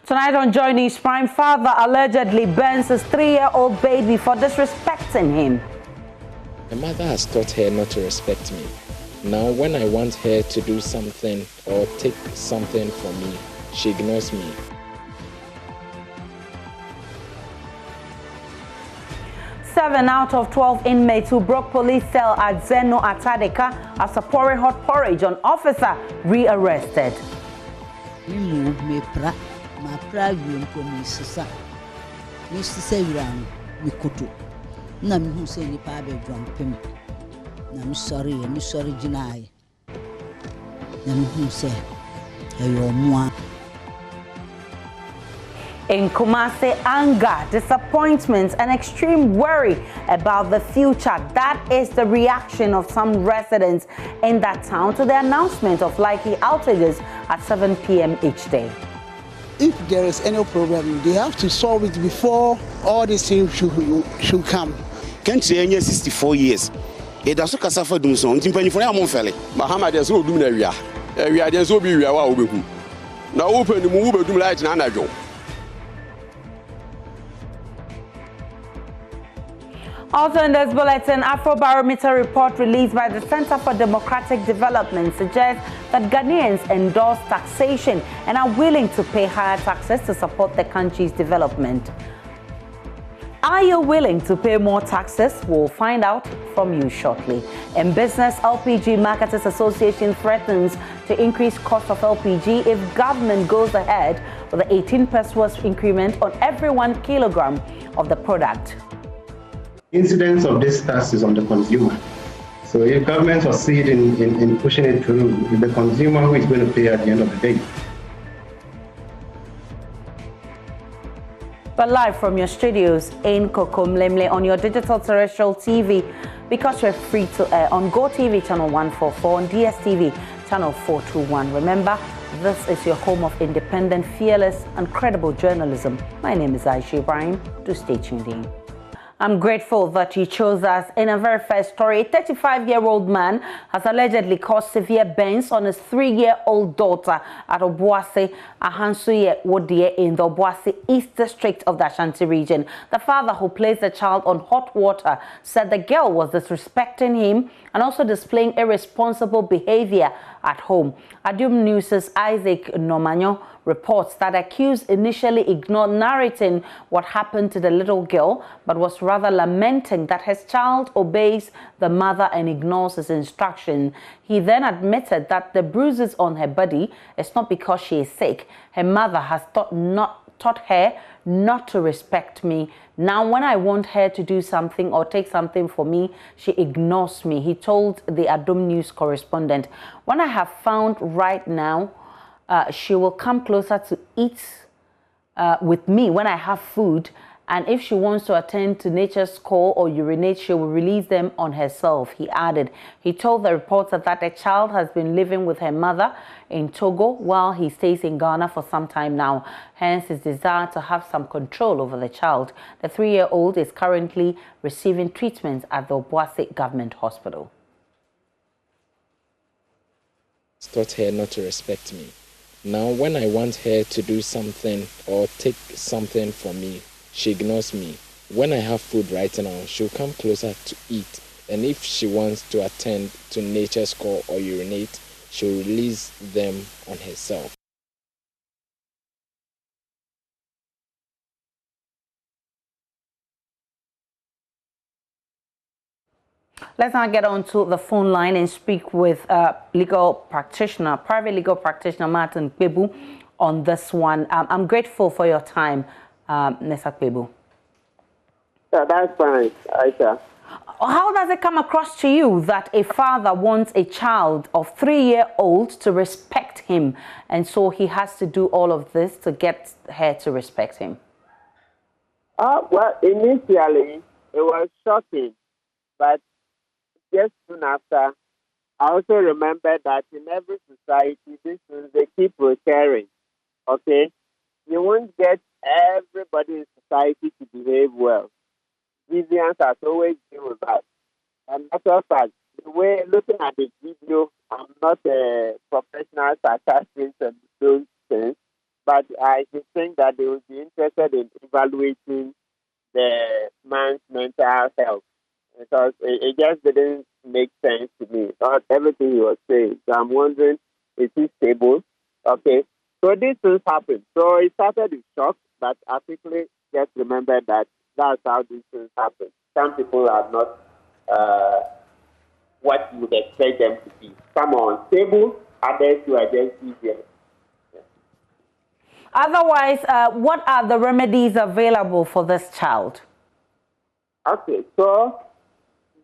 Tonight on Joy News Prime, father allegedly burns his 3-year-old baby for disrespecting him. My mother has taught her not to respect me. Now, when I want her to do something or take something from me, she ignores me. Seven out of 12 inmates who broke police cell at Zeno Atadeka after pouring hot porridge on officer rearrested. My private police, Mr. Saviran, Mikoto. Nam who say the pabe drum pim. I'm sorry, Jinai. Nam who say, you're moi. In Kumasi, anger, disappointment, and extreme worry about the future. That is the reaction of some residents in that town to the announcement of likely outages at 7 p.m. each day. If there is any problem, they have to solve it before all these things should come. Can't say 64 years. It does not suffer doing so. Timpani for a month, Muhammad has no doom area. We are just be now open the move to light and another. Also in this bulletin, Afrobarometer report released by the Center for Democratic Development suggests that Ghanaians endorse taxation and are willing to pay higher taxes to support the country's development. Are you willing to pay more taxes? We'll find out from you shortly. In business, LPG Marketers Association threatens to increase cost of LPG if government goes ahead with the 18 pesos increment on every 1 kilogram of the product. Incidence of this tax is on the consumer. So if government succeed in pushing it through, it's the consumer who is going to pay at the end of the day. But live from your studios in Kokomlemle on your digital terrestrial TV, because we're free to air on GoTV channel 144 and DSTV channel 421. Remember, this is your home of independent, fearless, and credible journalism. My name is Aisha Ibrahim. Do stay tuned in. I'm grateful that you chose us. In a very first story, a 35-year-old man has allegedly caused severe burns on his 3-year-old daughter at Obuasi, Ahansuye Wodie in the Obuasi East District of the Ashanti region. The father, who placed the child on hot water, said the girl was disrespecting him and also displaying irresponsible behavior at home. Adium News' Isaac Nomanyo reports that accused initially ignored narrating what happened to the little girl, but was rather lamenting that his child obeys the mother and ignores his instruction. He then admitted that the bruises on her body is not because she is sick. Her mother has taught her not to respect me. Now, when I want her to do something or take something for me, she ignores me, he told the Adom News correspondent. When I have found right now, she will come closer to eat with me when I have food, and if she wants to attend to nature's call or urinate, she will release them on herself, he added. He told the reporter that the child has been living with her mother in Togo while he stays in Ghana for some time now, hence his desire to have some control over the child. The 3-year-old is currently receiving treatment at the Obuasi Government Hospital. Taught her not to respect me. Now, when I want her to do something or take something from me, she ignores me. When I have food right now, she'll come closer to eat. And if she wants to attend to nature's call or urinate, she'll release them on herself. Let's now get on to the phone line and speak with private legal practitioner Martin Kpebu on this one. I'm grateful for your time, Mr. Kpebu. Yeah, that's fine, Aisha. How does it come across to you that a father wants a child of 3-year-old to respect him, and so he has to do all of this to get her to respect him? Well, initially, it was shocking, but just soon after, I also remember that in every society, this is they keep recurring. Okay, you won't get everybody in society to behave well. Deviance has always been with us. And matter of fact, the way looking at the video, I'm not a professional psychiatrist and those things, but I should think that they would be interested in evaluating the man's mental health, because it just didn't make sense to me. Not everything he was saying. So I'm wondering, is he stable? Okay. So these things happen. So it started with shock, but I quickly just remembered that that's how these things happen. Some people are not what you would expect them to be. Some are unstable, others who are just easier. Otherwise, what are the remedies available for this child? Okay, so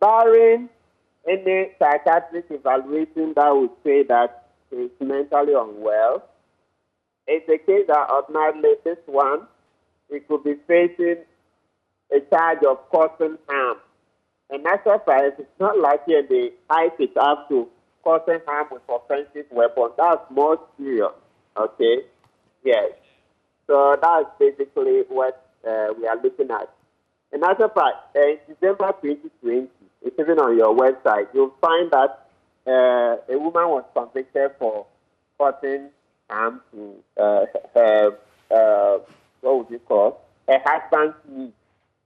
barring any psychiatric evaluation that would say that he's mentally unwell, it's a case that ordinarily this one, he could be facing a charge of causing harm. And that's why it's not likely they hype it up to causing harm with offensive weapons. That's more serious, okay? Yes. So that's basically what we are looking at. And as a fact, in December 2020, it's even on your website, you'll find that a woman was convicted for causing harm to what would you call, her husband's niece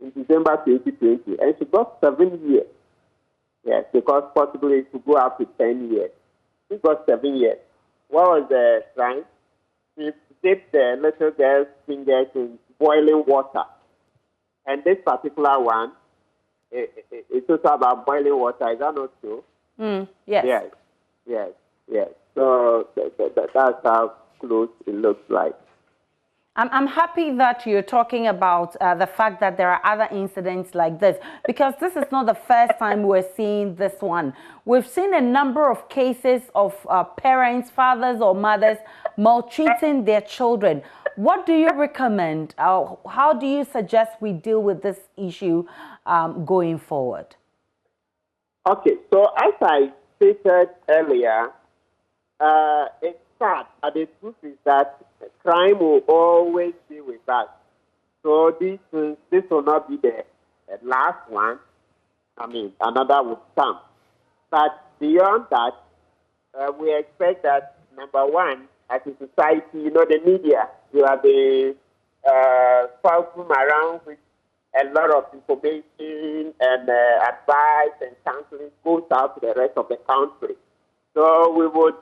in December 2020. And she got 7 years. Yes, because possibly it could go up to 10 years. She got 7 years. What was the crime? She dipped the little girl's fingers in boiling water. And this particular one, it's also about boiling water. Is that not true? Yes. Yes. So that's how close it looks like. I'm happy that you're talking about the fact that there are other incidents like this, because this is not the first time we're seeing this one. We've seen a number of cases of parents, fathers or mothers maltreating their children. What do you recommend? How do you suggest we deal with this issue going forward? Okay, so as I stated earlier, it's sad, but the truth is that crime will always be with us. So this will not be the last one. I mean, another will come. But beyond that, we expect that, number one, as a society, the media, you have been falcum around with a lot of information and advice and counseling goes out to the rest of the country. So we would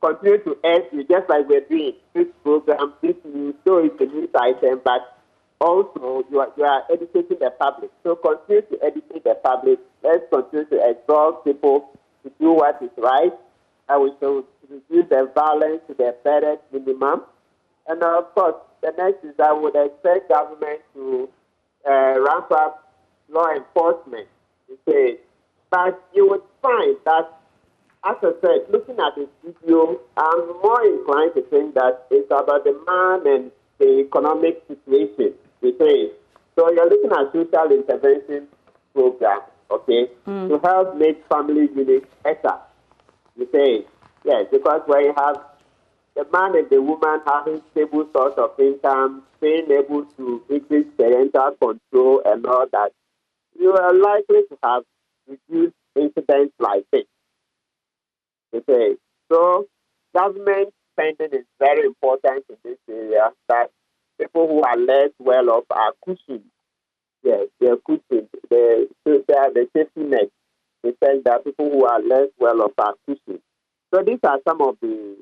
continue to urge you, just like we're doing this program, this news, so it's a news item, but also you are educating the public. So continue to educate the public. Let's continue to exhort people to do what is right. And we should reduce the violence to the barest minimum. And of course, the next is that we would expect government to ramp up law enforcement. But you would find that, as I said, looking at this video, I'm more inclined to think that it's about the man and the economic situation. So you're looking at social intervention program, okay, to help make family units better. Yes, because when you have the man and the woman having stable source of income, being able to increase parental control and all that, you are likely to have reduced incidents like this. So government spending is very important in this area, that people who are less well off are cushioned. Yes, they're cushioned. The safety net. They say that people who are less well off are cushioned. So these are some of the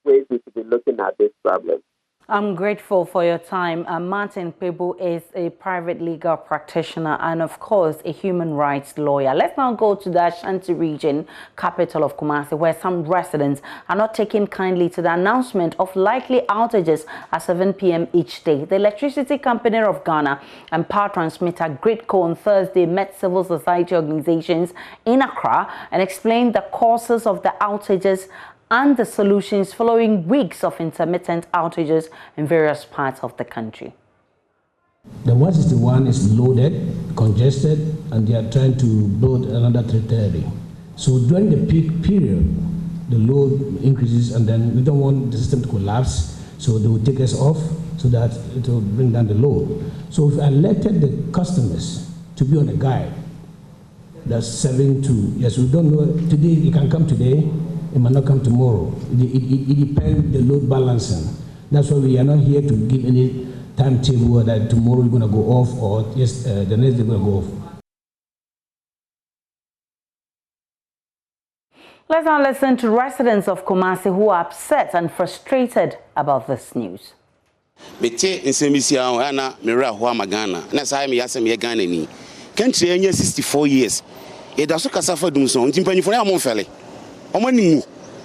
ways we should be looking at this problem. I'm grateful for your time. Martin Pebu is a private legal practitioner and, of course, a human rights lawyer. Let's now go to the Ashanti region, capital of Kumasi, where some residents are not taking kindly to the announcement of likely outages at 7 p.m. each day. The Electricity Company of Ghana and power transmitter Gridco on Thursday met civil society organizations in Accra and explained the causes of the outages and the solutions following weeks of intermittent outages in various parts of the country. The 161 is loaded, congested, and they are trying to build another 330. So during the peak period, the load increases, and then we don't want the system to collapse, so they will take us off so that it will bring down the load. So we've alerted the customers to be on a guide. That's 7 to, yes, we don't know, today, it can come today, it might not come tomorrow. It depends the load balancing. That's why we are not here to give any timetable that tomorrow we're going to go off or yes, the next day we're going to go off. Let's now listen to residents of Kumasi who are upset and frustrated about this news. Bete nsemisia ana mera ho amagana na sai me yasem ye Ghana ni country enya 64 years e da so kasa fa dum so ntimpanyifo na amonfele omanimu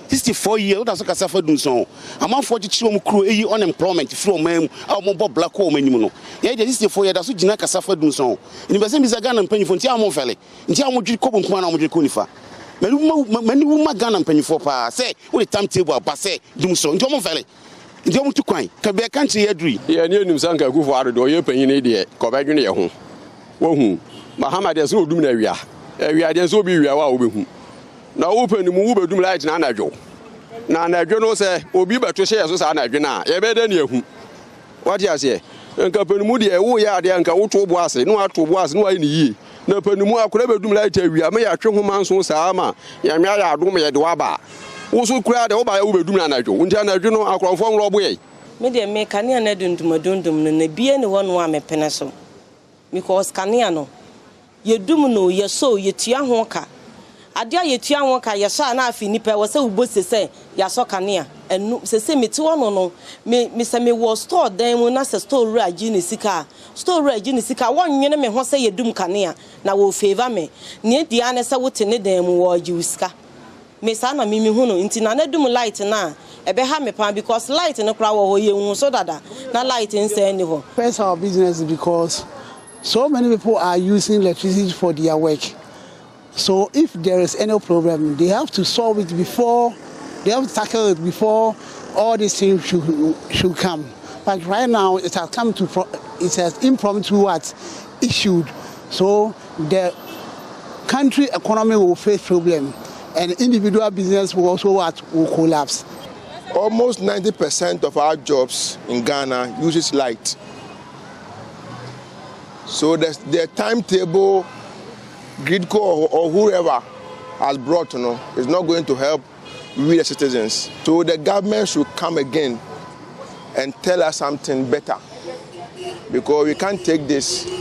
64 years da so kasa fa dum so amanfo gichi om kuro eyi unemployment free omam amombo black o manimu no ye de 64 years da so gina kasa fa dum so ni bese bisa Ghana mpanyifo nti amonfele nti amodwi kobo nkuma na amodwi konifa mani wuma Ghana mpanyifo pa say we timetable ba say dum so nti amonfele Ndiom tu kwan ka be country yadri ye ne nim sanka akufo adodo ye panyine de ko ba dwene ye ho wo hu Muhammad ya so odum na awia de so obi wia wa obehu na wo panimu wo bedum light na anadwo no se obi beto hye so sa anadwo na ye be de ne ehu wati ase nka panimu de wo ya de nka wo to bo ase no ato bo ase no ayi ne yi na panimu akora bedum light awia me ya twe ho manso sa ma ya mia ya adom ye de wa ba Usu kura de oba ube dum na anadwo unti anadwo no akrofo nro boye me de me kania na dundum no na bie ne wono a mepene so because kania no ye dum no ye so ye tua ho ka ade a ye tua ho ka ye so na afi nipa wo se ubo sese ya so kania enu sese meti wono no me se me wo store dan mu na se store ru agi ne sika wonnwene me ho se ye dum kania na wo favor me ne dia ne se wote ne dan mu wo agi usika me sana mimi hunu inti na nedum light na ebe ha me pan because light no kra wo ye hu so dada na light nse any ho. First our business because so many people are using electricity for their work. So if there is any problem, they have to solve it before, they have to tackle it before all these things should come. But right now it has come to, it has impromptu issued. So the country economy will face problem. And individual business will also will collapse. Almost 90% of our jobs in Ghana uses light. So the timetable Gridco or whoever has brought, is not going to help we the citizens. So the government should come again and tell us something better, because we can't take this.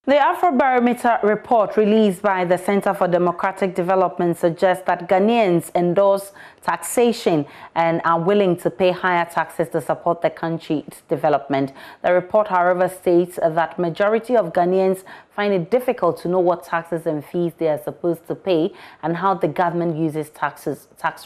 The Afrobarometer report released by the Center for Democratic Development suggests that Ghanaians endorse taxation and are willing to pay higher taxes to support the country's development. The report, however, states that majority of Ghanaians find it difficult to know what taxes and fees they are supposed to pay and how the government uses tax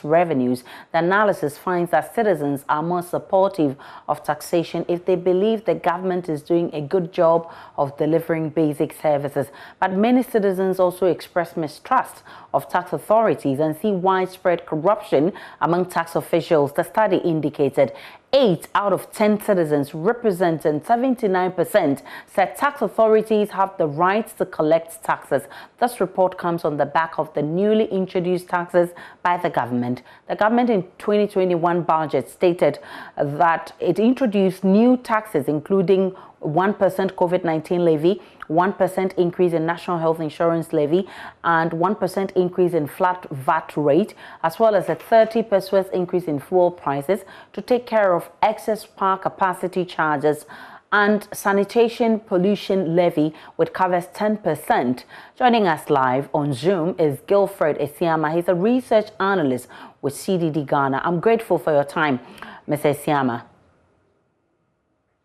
revenues. The analysis finds that citizens are more supportive of taxation if they believe the government is doing a good job of delivering basic services. But many citizens also express mistrust of tax authorities and see widespread corruption among tax officials. The study indicated 8 out of 10 citizens, representing 79%, said tax authorities have the right to collect taxes. This report comes on the back of the newly introduced taxes by the government. The government in 2021 budget stated that it introduced new taxes, including 1% COVID-19 levy, 1% increase in national health insurance levy, and 1% increase in flat VAT rate, as well as a 30% increase in fuel prices to take care of excess power capacity charges and sanitation pollution levy, which covers 10%. Joining us live on Zoom is Gilfred Esiama. He's a research analyst with CDD Ghana. I'm grateful for your time, Mr. Esiama.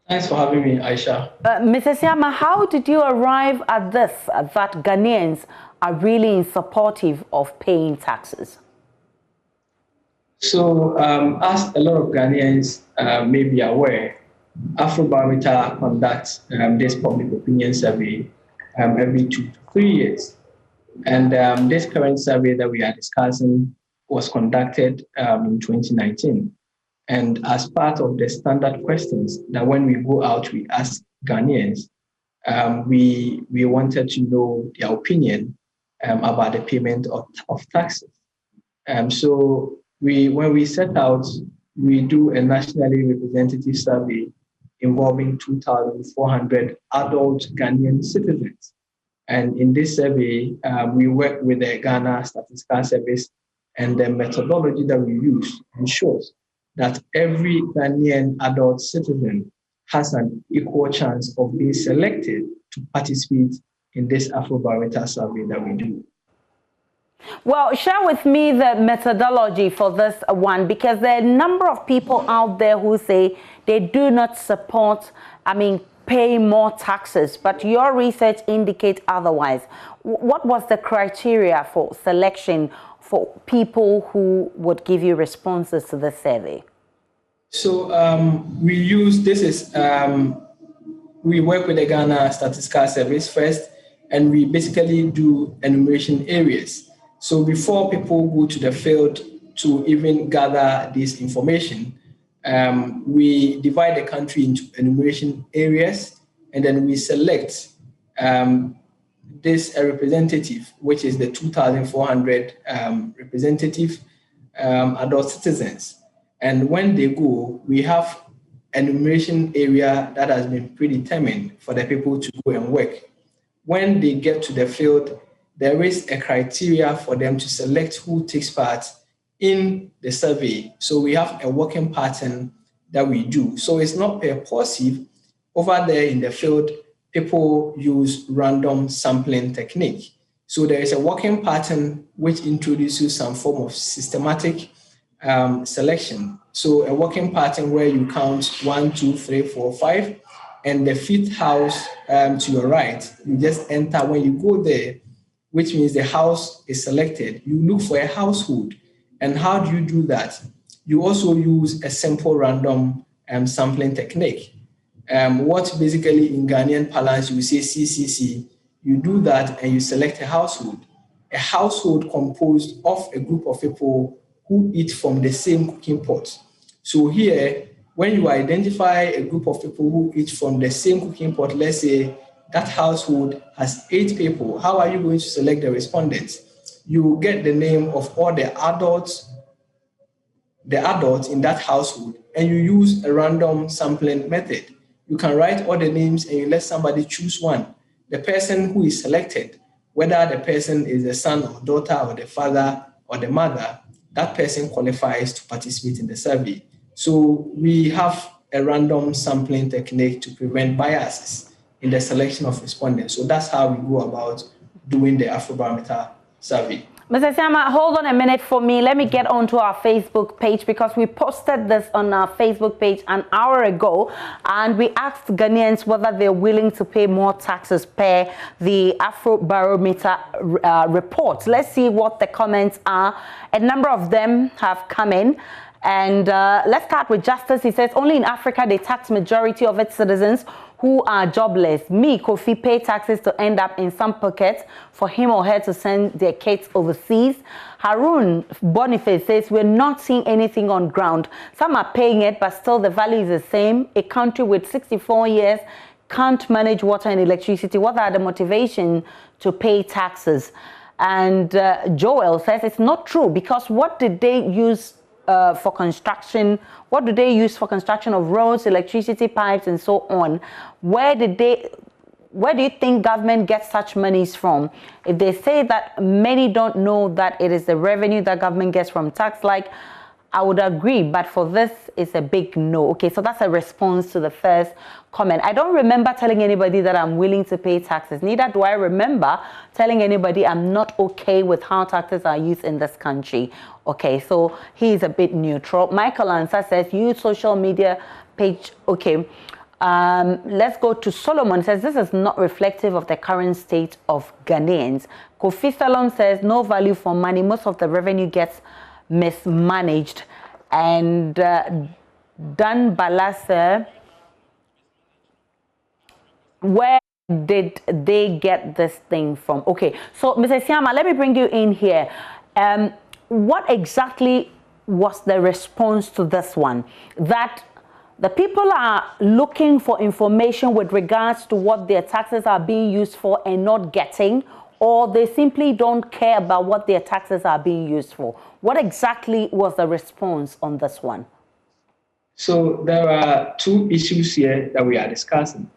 Thanks for having me, Aisha. Mr. Siama, how did you arrive at this, that Ghanaians are really supportive of paying taxes? So, as a lot of Ghanaians may be aware, Afrobarometer conducts this public opinion survey every 2 to 3 years. And this current survey that we are discussing was conducted in 2019. And as part of the standard questions that when we go out, we ask Ghanaians, we wanted to know their opinion about the payment of taxes. So when we set out, we do a nationally representative survey involving 2,400 adult Ghanaian citizens. And in this survey, we work with the Ghana Statistical Service, and the methodology that we use ensures that every Ghanaian adult citizen has an equal chance of being selected to participate in this Afrobarometer survey that we do. Well, share with me the methodology for this one, because there are a number of people out there who say they do not support, pay more taxes, but your research indicates otherwise. What was the criteria for selection for people who would give you responses to the survey? So we work with the Ghana Statistical Service first, and we basically do enumeration areas. So before people go to the field to even gather this information, we divide the country into enumeration areas, and then we select this representative, which is the 2,400 representative adult citizens. And when they go, we have enumeration area that has been predetermined for the people to go and work. When they get to the field, there is a criteria for them to select who takes part in the survey. So we have a working pattern that we do. So it's not purposive. Over there in the field, people use random sampling technique. So there is a working pattern which introduces some form of systematic selection. So a working pattern where you count 1, 2, 3, 4, 5, and the fifth house to your right, you just enter. When you go there, which means the house is selected, you look for a household. And how do you do that? You also use a simple random sampling technique. What basically in Ghanaian parlance you say CCC, you do that and you select a household. A household composed of a group of people who eat from the same cooking pot. So here, when you identify a group of people who eat from the same cooking pot, let's say that household has 8 people, how are you going to select the respondents? You get the name of all the adults in that household, and you use a random sampling method. You can write all the names and you let somebody choose one. The person who is selected, whether the person is the son or daughter or the father or the mother, that person qualifies to participate in the survey. So we have a random sampling technique to prevent biases in the selection of respondents. So that's how we go about doing the Afrobarometer survey. Mr. Siama, hold on a minute for me. Let me get onto our Facebook page, because we posted this on our Facebook page an hour ago, and we asked Ghanaians whether they're willing to pay more taxes per the Afrobarometer report. Let's see what the comments are. A number of them have come in. And let's start with Justice. He says, only in Africa they tax majority of its citizens who are jobless. Me, Kofi, pay taxes to end up in some pockets for him or her to send their kids overseas. Harun Boniface says, we're not seeing anything on ground. Some are paying it, but still the value is the same. A country with 64 years can't manage water and electricity. What are the motivation to pay taxes? And Joel says, it's not true, because what did they use for construction? What do they use for construction of roads, electricity pipes, and so on? Where do you think government gets such monies from? If they say that many don't know that it is the revenue that government gets from tax, I would agree, but for this, it's a big no. Okay, so that's a response to the first comment. I don't remember telling anybody that I'm willing to pay taxes. Neither do I remember telling anybody I'm not okay with how taxes are used in this country. Okay, so he's a bit neutral. Michael Ansa says, use social media page. Okay, let's go to Solomon. Says, this is not reflective of the current state of Ghanaians. Kofi Salon says, no value for money. Most of the revenue gets mismanaged. And Dan Balasa, where did they get this thing from? Okay, so Mr. Siama, let me bring you in here. What exactly was the response to this one? That the people are looking for information with regards to what their taxes are being used for and not getting, or they simply don't care about what their taxes are being used for? What exactly was the response on this one? So there are 2 issues here that we are discussing.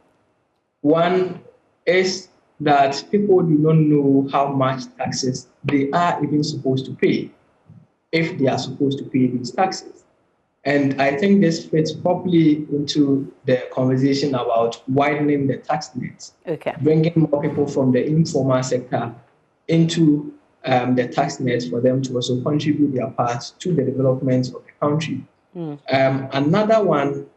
One is that people do not know how much taxes they are even supposed to pay, if they are supposed to pay these taxes. And I think this fits properly into the conversation about widening the tax nets, bringing more people from the informal sector into the tax nets for them to also contribute their part to the development of the country. Another one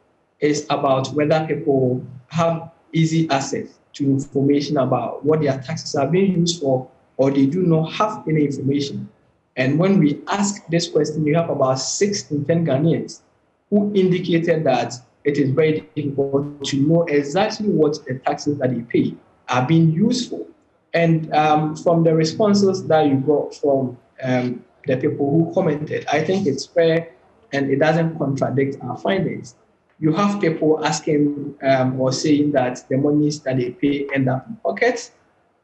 is about whether people have easy access to information about what their taxes are being used for, or they do not have any information. And when we ask this question, you have about 6 in 10 Ghanaians who indicated that it is very difficult to know exactly what the taxes that they pay are being used for. And from the responses that you got from the people who commented, I think it's fair and it doesn't contradict our findings. You have people asking or saying that the monies that they pay end up in pockets.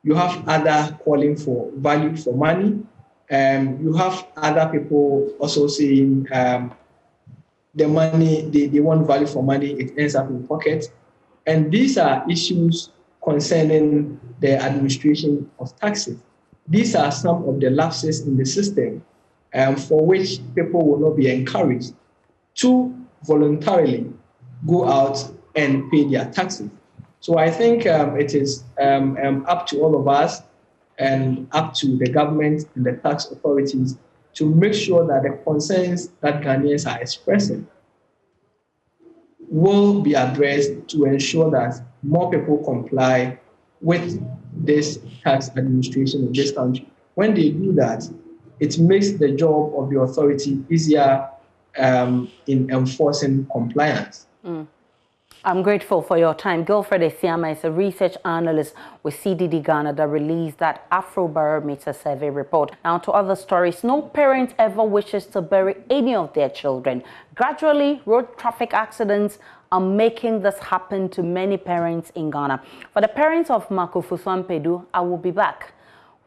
You have other calling for value for money. You have other people also saying the money, they want value for money, it ends up in pockets. And these are issues concerning the administration of taxes. These are some of the lapses in the system for which people will not be encouraged to voluntarily go out and pay their taxes. So I think it is up to all of us and up to the government and the tax authorities to make sure that the concerns that Ghanaians are expressing will be addressed to ensure that more people comply with this tax administration in this country. When they do that, it makes the job of the authority easier in enforcing compliance. I'm grateful for your time. Gilfred Esiama is a research analyst with CDD Ghana that released that Afrobarometer survey report. Now to other stories. No parent ever wishes to bury any of their children. Gradually, road traffic accidents are making this happen to many parents in Ghana. For the parents of Makufusu Ampedu, I will be back,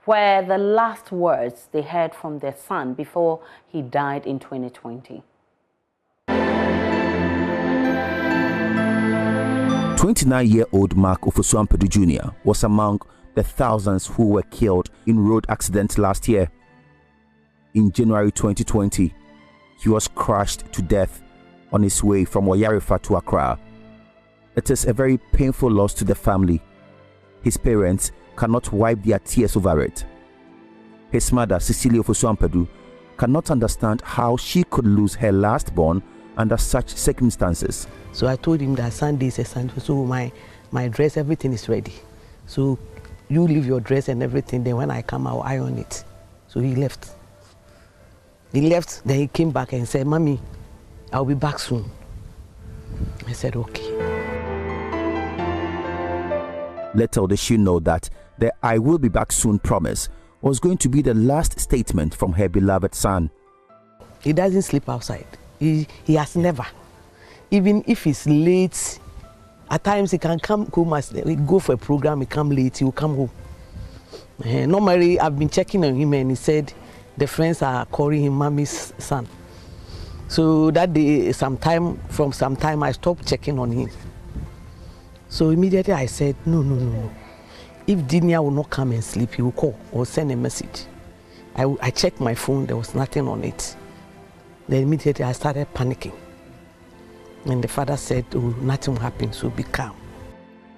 where the last words they heard from their son before he died in 2020. 29-year-old Mark Ofosu Ampedu Jr. was among the thousands who were killed in road accidents last year. In January 2020, he was crushed to death on his way from Oyarifa to Accra. It is a very painful loss to the family. His parents cannot wipe their tears over it. His mother, Cecilia Ofosu Ampedu, cannot understand how she could lose her last-born under such circumstances. So I told him that Sunday is a Sunday, so my dress, everything is ready. So you leave your dress and everything, then when I come, I'll iron it. So he left. He left, then he came back and said, Mommy, I'll be back soon. I said, okay. Little did she know that the I will be back soon promise was going to be the last statement from her beloved son. He doesn't sleep outside. He has never. Even if he's late, at times he can come Kumasi, we go for a program, he come late, he will come home. Normally, I've been checking on him and he said the friends are calling him Mommy's son. So that day, from some time, I stopped checking on him. So immediately I said, no. If Dinia will not come and sleep, he will call or send a message. I checked my phone, there was nothing on it. Then immediately I started panicking. And the father said, oh, nothing will happen, so be calm.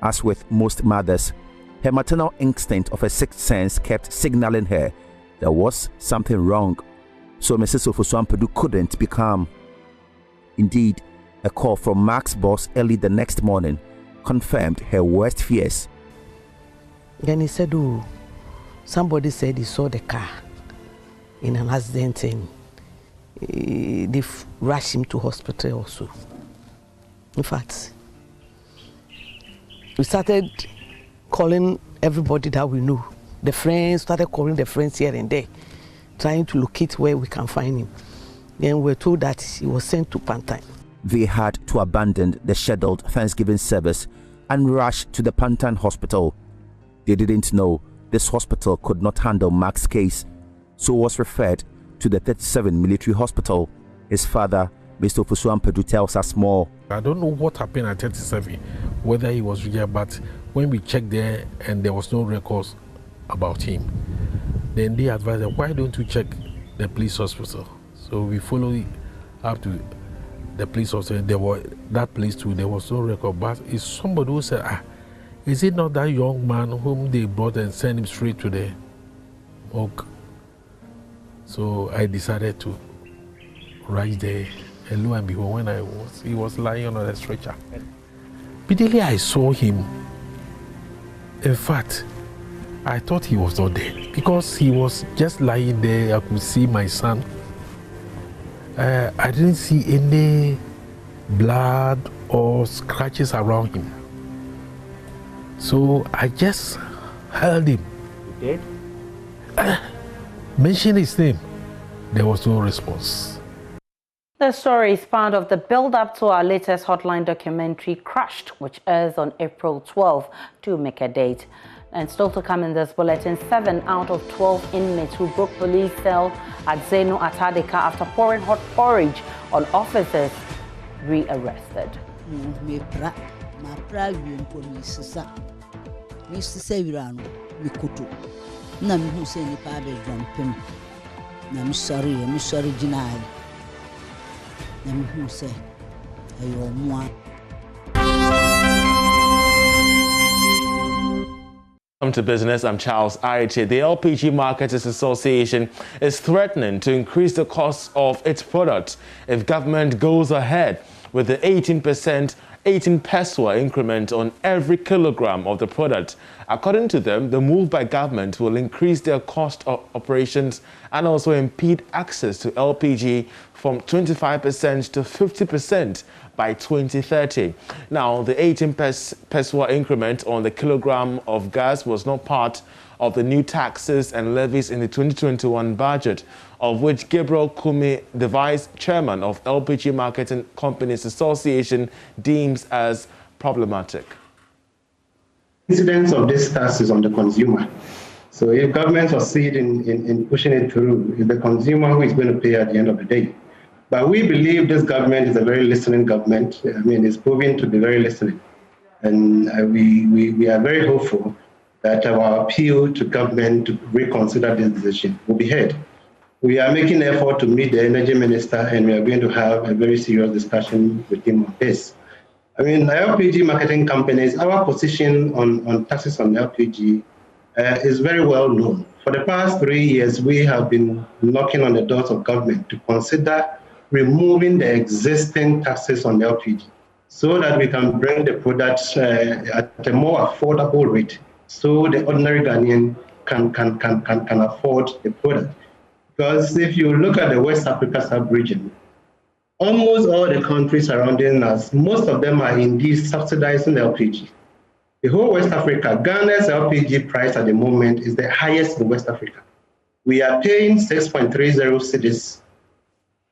As with most mothers, her maternal instinct of a sixth sense kept signaling her there was something wrong. So Mrs. Ofosu Ampedu couldn't be calm. Indeed, a call from Mark's boss early the next morning confirmed her worst fears. Then he said, oh, somebody said he saw the car in an accident and they rushed him to hospital also. In fact, we started calling everybody that we knew. The friends started calling the friends here and there, trying to locate where we can find him. Then we were told that he was sent to Pantan. They had to abandon the scheduled Thanksgiving service and rush to the Pantan hospital. They didn't know this hospital could not handle Mark's case, so was referred to the 37 military hospital. His father, Mr. Ofosu Ampedu, tells us more. I don't know what happened at 37, whether he was here, but when we checked there and there was no records about him, then they advised them, why don't you check the police hospital? So we followed up to the police officer, that place too, there was no record. But it's somebody who said, is it not that young man whom they brought and sent him straight to the morgue? So I decided to rush there, and lo and behold, when he was lying on a stretcher. Immediately I saw him. In fact, I thought he was not dead because he was just lying there. I could see my son. I didn't see any blood or scratches around him. So I just held him. You did? Mentioned his name. There was no response. The story is part of the build-up to our latest Hotline documentary, Crushed, which airs on April 12 to make a date. And still to come in this bulletin, 7 out of 12 inmates who broke police cell at Zeno Atadeka after pouring hot porridge on officers rearrested. Welcome to business. I'm Charles Aiche. The LPG Marketers Association is threatening to increase the cost of its products if government goes ahead with the 18 pesewa increment on every kilogram of the product. According to them, the move by government will increase their cost of operations and also impede access to LPG from 25% to 50% by 2030. Now, the 18 pesewa increment on the kilogram of gas was not part of the new taxes and levies in the 2021 budget, of which Gabriel Kumi, the vice chairman of LPG Marketing Companies Association, deems as problematic. Incidence of this tax is on the consumer. So if government succeed in pushing it through, it's the consumer who is going to pay at the end of the day. But we believe this government is a very listening government. I mean, it's proving to be very listening. And we are very hopeful that our appeal to government to reconsider this decision will be heard. We are making an effort to meet the energy minister, and we are going to have a very serious discussion with him on this. I mean, LPG marketing companies, our position on taxes on LPG is very well known. For the past 3 years, we have been knocking on the doors of government to consider removing the existing taxes on LPG so that we can bring the products at a more affordable rate so the ordinary Ghanaian can afford the product. Because if you look at the West Africa sub-region, almost all the countries surrounding us, most of them are indeed subsidizing LPG. The whole West Africa, Ghana's LPG price at the moment is the highest in West Africa. We are paying 6.30 cedis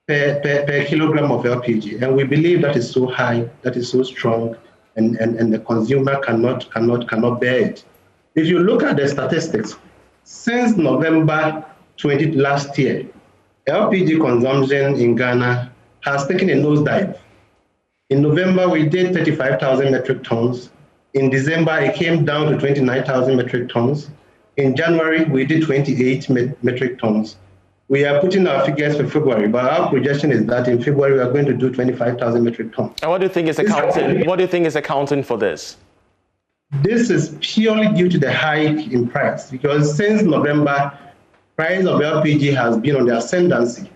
per kilogram of LPG, and we believe that is so high, that is so strong, and the consumer cannot bear it. If you look at the statistics, since November 20 last year, LPG consumption in Ghana has taken a nosedive. In November, we did 35,000 metric tons. In December, it came down to 29,000 metric tons. In January, we did 28 metric tons. We are putting our figures for February, but our projection is that in February we are going to do 25,000 metric tons. And what do you think is accounting? What do you think is accounting for this? This is purely due to the hike in price, because since November, price of LPG has been on the ascendancy,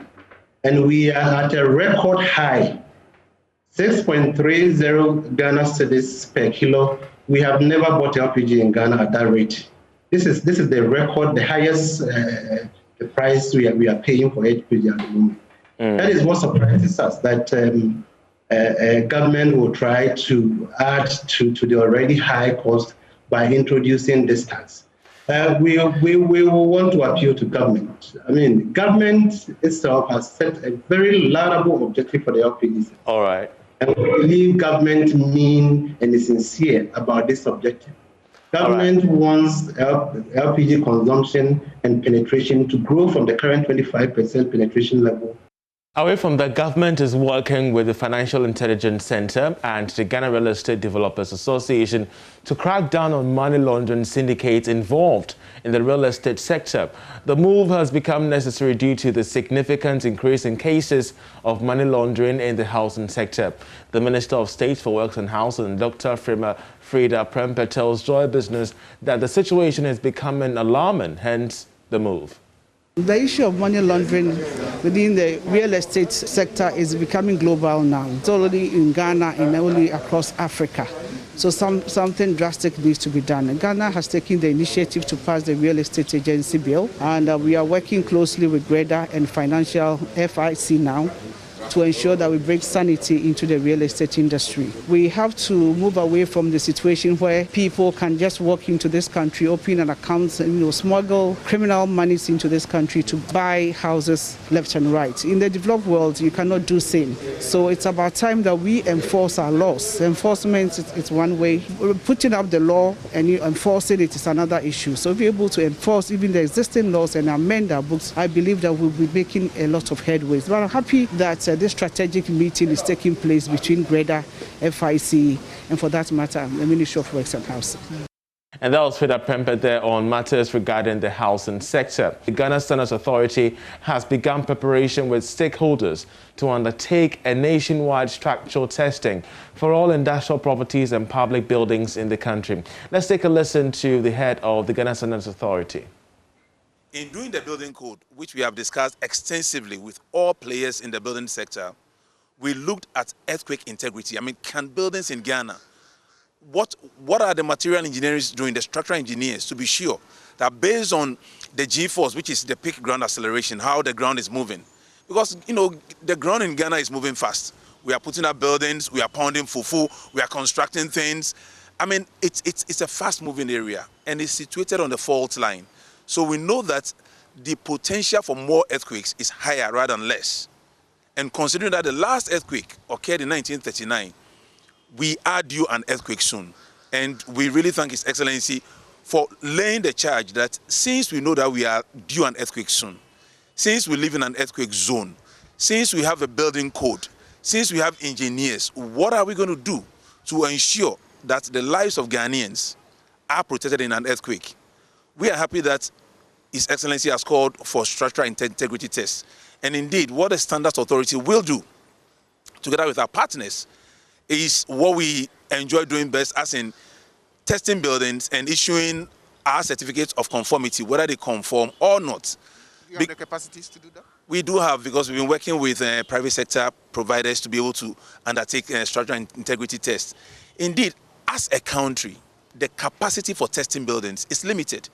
and we are at a record high, 6.30 Ghana cedis per kilo. We have never bought LPG in Ghana at that rate. This is the record, the highest. The price we are paying for LPG at the moment. That is what surprises us, that government will try to add to the already high cost by introducing this tax. We will want to appeal to government. I mean, government itself has set a very laudable objective for the LPG sector. All right. And we believe government mean and is sincere about this objective. Government wants LPG consumption and penetration to grow from the current 25% penetration level Away from the government is working with the Financial Intelligence Center and the Ghana Real Estate Developers Association to crack down on money laundering syndicates involved in the real estate sector. The move has become necessary due to the significant increase in cases of money laundering in the housing sector. The Minister of State for Works and Housing, Dr. Frida Prempeh, tells Joy Business that the situation is becoming alarming, hence the move. The issue of money laundering within the real estate sector is becoming global now. It's already in Ghana and only across Africa. So something drastic needs to be done. Ghana has taken the initiative to pass the Real Estate Agency Bill, and we are working closely with GREDA and Financial FIC now to ensure that we bring sanity into the real estate industry. We have to move away from the situation where people can just walk into this country, open an account, and smuggle criminal monies into this country to buy houses left and right. In the developed world, you cannot do same. So it's about time that we enforce our laws. Enforcement is one way. Putting up the law and enforcing it is another issue. So if we're able to enforce even the existing laws and amend our books, I believe that we'll be making a lot of headways. But I'm happy that this strategic meeting is taking place between GREDA, FIC, and for that matter, the Ministry of Works and Housing. And that was Frida Prempeh there on matters regarding the housing sector. The Ghana Standards Authority has begun preparation with stakeholders to undertake a nationwide structural testing for all industrial properties and public buildings in the country. Let's take a listen to the head of the Ghana Standards Authority. In doing the building code, which we have discussed extensively with all players in the building sector, we looked at earthquake integrity. I mean, can buildings in Ghana, what are the material engineers doing, the structural engineers, to be sure that based on the G-force, which is the peak ground acceleration, how the ground is moving. Because, the ground in Ghana is moving fast. We are putting up buildings, we are pounding fufu, we are constructing things. I mean, it's a fast-moving area, and it's situated on the fault line. So we know that the potential for more earthquakes is higher rather than less. And considering that the last earthquake occurred in 1939, we are due an earthquake soon. And we really thank His Excellency for laying the charge that since we know that we are due an earthquake soon, since we live in an earthquake zone, since we have a building code, since we have engineers, what are we going to do to ensure that the lives of Ghanaians are protected in an earthquake? We are happy that His Excellency has called for structural integrity tests. And indeed, what the Standards Authority will do, together with our partners, is what we enjoy doing best, as in testing buildings and issuing our certificates of conformity, whether they conform or not. Do you have the capacities to do that? We do have, because we've been working with private sector providers to be able to undertake structural integrity tests. Indeed, as a country, the capacity for testing buildings is limited.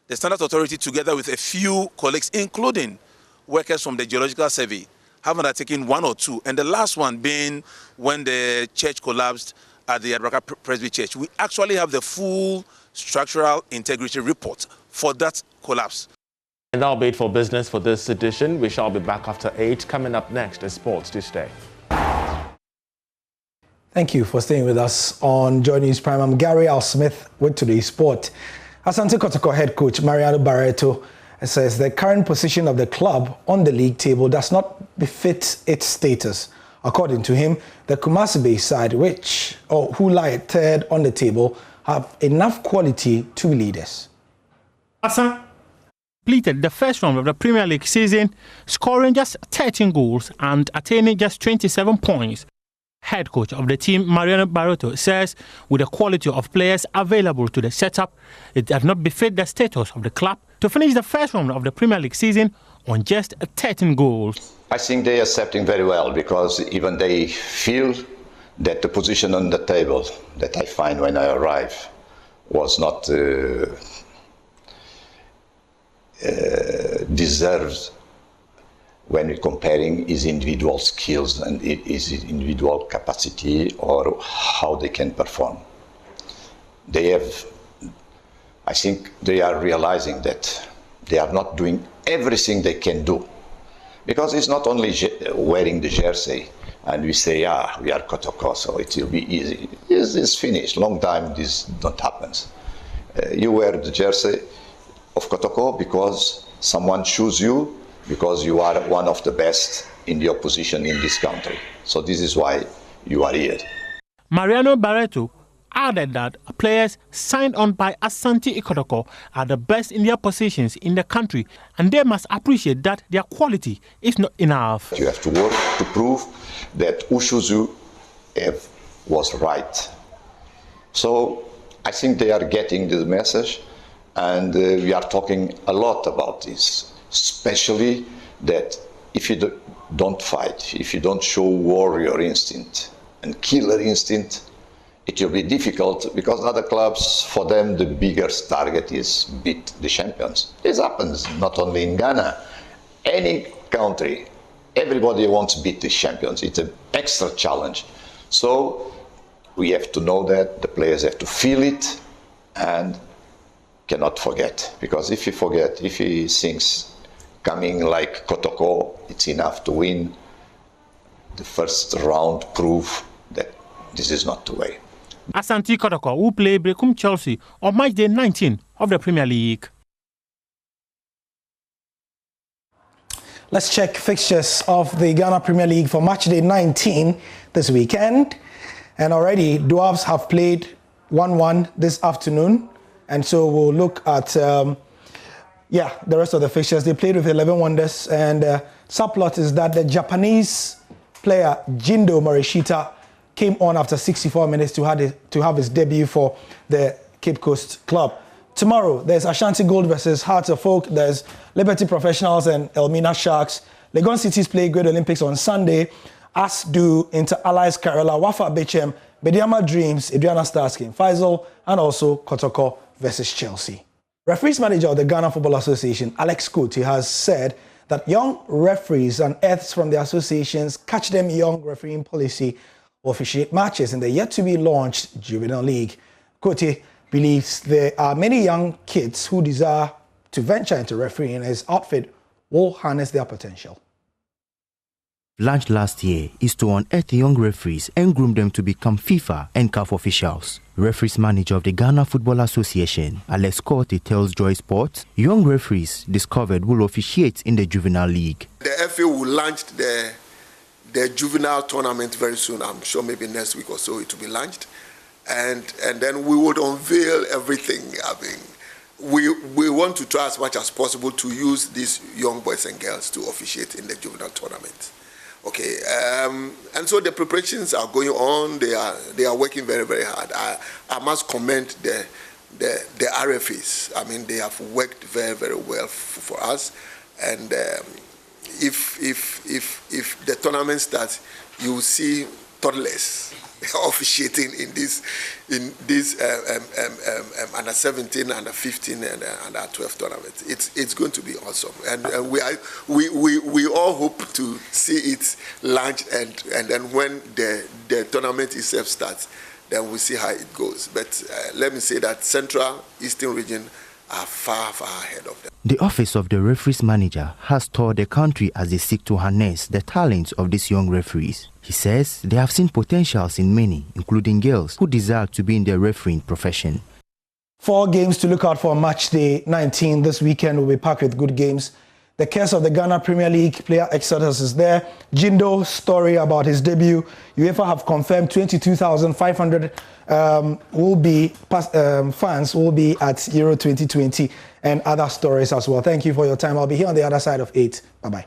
The Standards Authority, together with a few colleagues, including workers from the Geological Survey, have undertaken one or two, and the last one being when the church collapsed at the Adraka Presby Church. We actually have the full structural integrity report for that collapse. And that'll be it for business for this edition. We shall be back after 8. Coming up next is sports. Do stay. Thank you for staying with us on Joy News Prime. I'm Gary Al Smith with today's sport. Asante Kotoko head coach Mariano Barreto says the current position of the club on the league table does not befit its status. According to him, the Kumasi-based side, who lie third on the table, have enough quality to be leaders. Asa completed the first round of the Premier League season, scoring just 13 goals and attaining just 27 points. Head coach of the team, Mariano Barreto, says with the quality of players available to the setup, it does not befit the status of the club to finish the first round of the Premier League season on just 13 goals. I think they are accepting very well, because even they feel that the position on the table that I find when I arrive was not deserved when we're comparing his individual skills and his individual capacity or how they can perform. I think they are realizing that they are not doing everything they can do. Because it's not only wearing the jersey and we say, we are Kotoko, so it will be easy. It's finished. Long time this not happens. You wear the jersey of Kotoko because someone chooses you because you are one of the best in your position in this country. So this is why you are here. Mariano Barreto added that players signed on by Asante Kotoko are the best in their positions in the country, and they must appreciate that their quality is not enough. You have to work to prove that Ushuzu was right. So I think they are getting the message, and we are talking a lot about this, especially that if you don't fight, if you don't show warrior instinct and killer instinct, it will be difficult, because other clubs, for them, the biggest target is beat the champions. This happens not only in Ghana, any country. Everybody wants to beat the champions. It's an extra challenge. So we have to know that, the players have to feel it, and cannot forget. Because if you forget, if he thinks coming like Kotoko, it's enough to win, the first round prove that this is not the way. Asante Kotoko will play Brecum Chelsea on match day 19 of the Premier League. Let's check fixtures of the Ghana Premier League for match day 19 this weekend. And already Dwarfs have played 1-1 this afternoon. And so we'll look at the rest of the fixtures. They played with 11 Wonders, and subplot is that the Japanese player Jindo Morishita came on after 64 minutes to have his debut for the Cape Coast club. Tomorrow, there's Ashanti Gold versus Hearts of Oak. There's Liberty Professionals and Elmina Sharks. Legon Cities play Great Olympics on Sunday, as do Inter Allies Kerala, Wafa Bechem, Bediama Dreams, Adriana Stars, King Faisal, and also Kotoko versus Chelsea. Referees manager of the Ghana Football Association, Alex Kuti, has said that young referees and earths from the associations catch them young refereeing policy officiate matches in the yet-to-be-launched Juvenile League. Kote believes there are many young kids who desire to venture into refereeing, and his outfit will harness their potential. Launched last year is to unearth young referees and groom them to become FIFA and CAF officials. Referees manager of the Ghana Football Association, Alex Corte, tells Joy Sports young referees discovered will officiate in the Juvenile League. The FA will launch the juvenile tournament very soon. I'm sure maybe next week or so it will be launched, and then we would unveil everything. I mean, we want to try as much as possible to use these young boys and girls to officiate in the juvenile tournament. Okay, and so the preparations are going on. They are working very, very hard. I must commend the RFAs. I mean, they have worked very, very well for us, and if the tournament starts, you will see toddlers officiating in this under 17, under 15, and under 12 tournament. It's going to be awesome, and we all hope to see it launch, and then when the tournament itself starts, then we'll see how it goes. But let me say that Central Eastern region are far ahead of them. The office of the referees manager has toured the country as they seek to harness the talents of these young referees. He says they have seen potentials in many, including girls who desire to be in the refereeing profession. 4 games to look out for match day 19 this weekend will be packed with good games. The case of the Ghana Premier League player Exodus is there. Jindo's story about his debut. UEFA have confirmed 22,500 fans will be at Euro 2020, and other stories as well. Thank you for your time. I'll be here on the other side of 8. Bye-bye.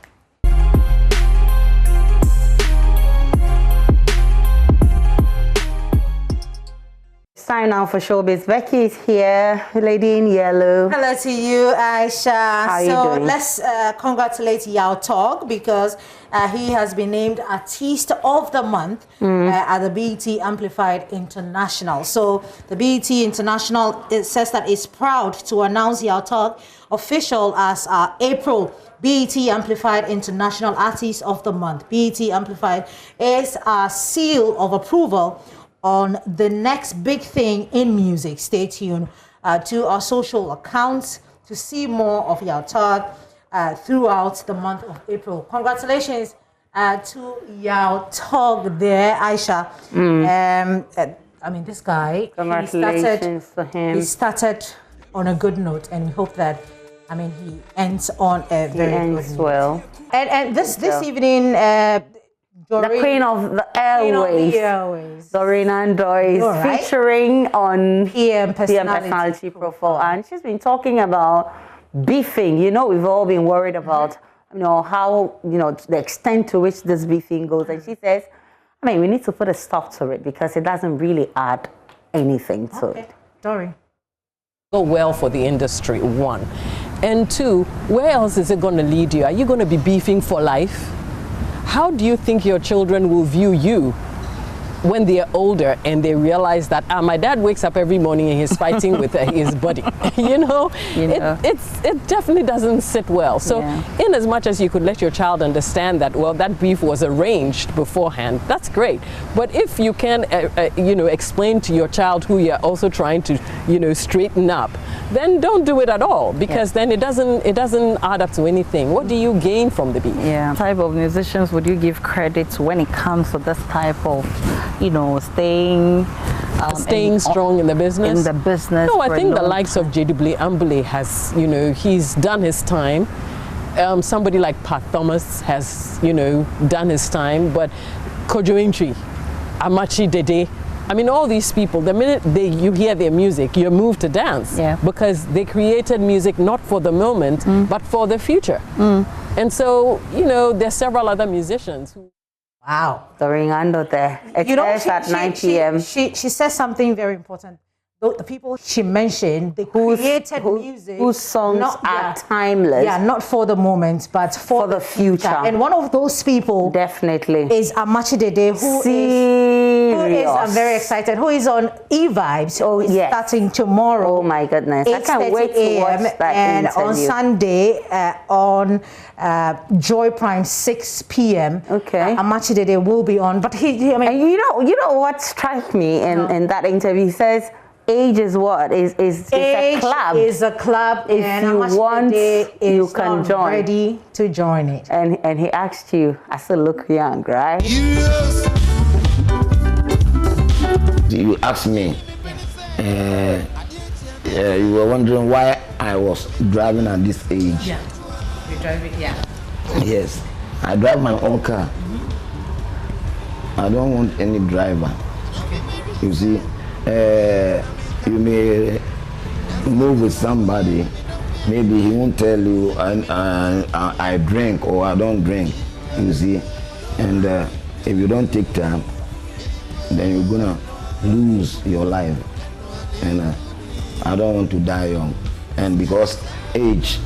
Time now for showbiz. Becky is here, lady in yellow. Hello to you, Aisha. How are you doing? Let's congratulate Yao Tog, because he has been named Artist of the Month at the BET Amplified International. So the BET International, it says that it's proud to announce Yao Tog official as April BET Amplified International Artist of the Month. BET Amplified is a seal of approval on the next big thing in music. Stay tuned to our social accounts to see more of Yao Tog throughout the month of April. Congratulations to Yao Tog there, Aisha. I mean, this guy, congratulations to him. He started on a good note, and we hope that I mean, he ends on a very good note. Well. And this evening, the Queen of the Airways, Doreen Ando, is featuring on PM Personality Profile, and she's been talking about beefing. You know, we've all been worried about, you know, how, you know, the extent to which this beefing goes, and she says, I mean, we need to put a stop to it because it doesn't really add anything to it. Doreen. Go well for the industry, one. And two, where else is it going to lead you? Are you going to be beefing for life? How do you think your children will view you when they're older and they realize that my dad wakes up every morning and he's fighting with his buddy? It definitely doesn't sit well. So in as much as you could let your child understand that, well, that beef was arranged beforehand, that's great. But if you can, explain to your child who you're also trying to, straighten up, then don't do it at all, because then it doesn't add up to anything. What do you gain from the beef? Yeah. What type of musicians would you give credit to when it comes to this type of, staying strong in the business? In the business. No, I think the likes of J.W. Ambule has, he's done his time. Somebody like Pat Thomas has, done his time. But Kojo Intri, Amachi Dede, I mean, all these people, the minute you hear their music, you're moved to dance. Yeah. Because they created music not for the moment, but for the future. And so, there's several other musicians who... Wow. Doreen Ando there. It airs at 9 p.m. She says something very important. The people she mentioned, they created music whose songs are timeless. Yeah, not for the moment, but for the future. And one of those people definitely is Amachi Dede, who is I'm very excited, who is on E-Vibes. Oh, yes. Starting tomorrow. Oh my goodness. I can't wait to watch that and interview. On Sunday on Joy Prime 6 p.m. Okay. Amachi Dede will be on. But and you know what struck me in that interview? He says age is what? Is a club. Is a club. If you want, you can join. Ready to join it. And he asked you, I still look young, right? Yes. You asked me, you were wondering why I was driving at this age. Yeah, you're driving, yeah. Yes, I drive my own car. I don't want any driver. You see, you may move with somebody, maybe he won't tell you I drink or I don't drink, you see, and if you don't take time, then you're gonna lose your life, and I don't want to die young. And because age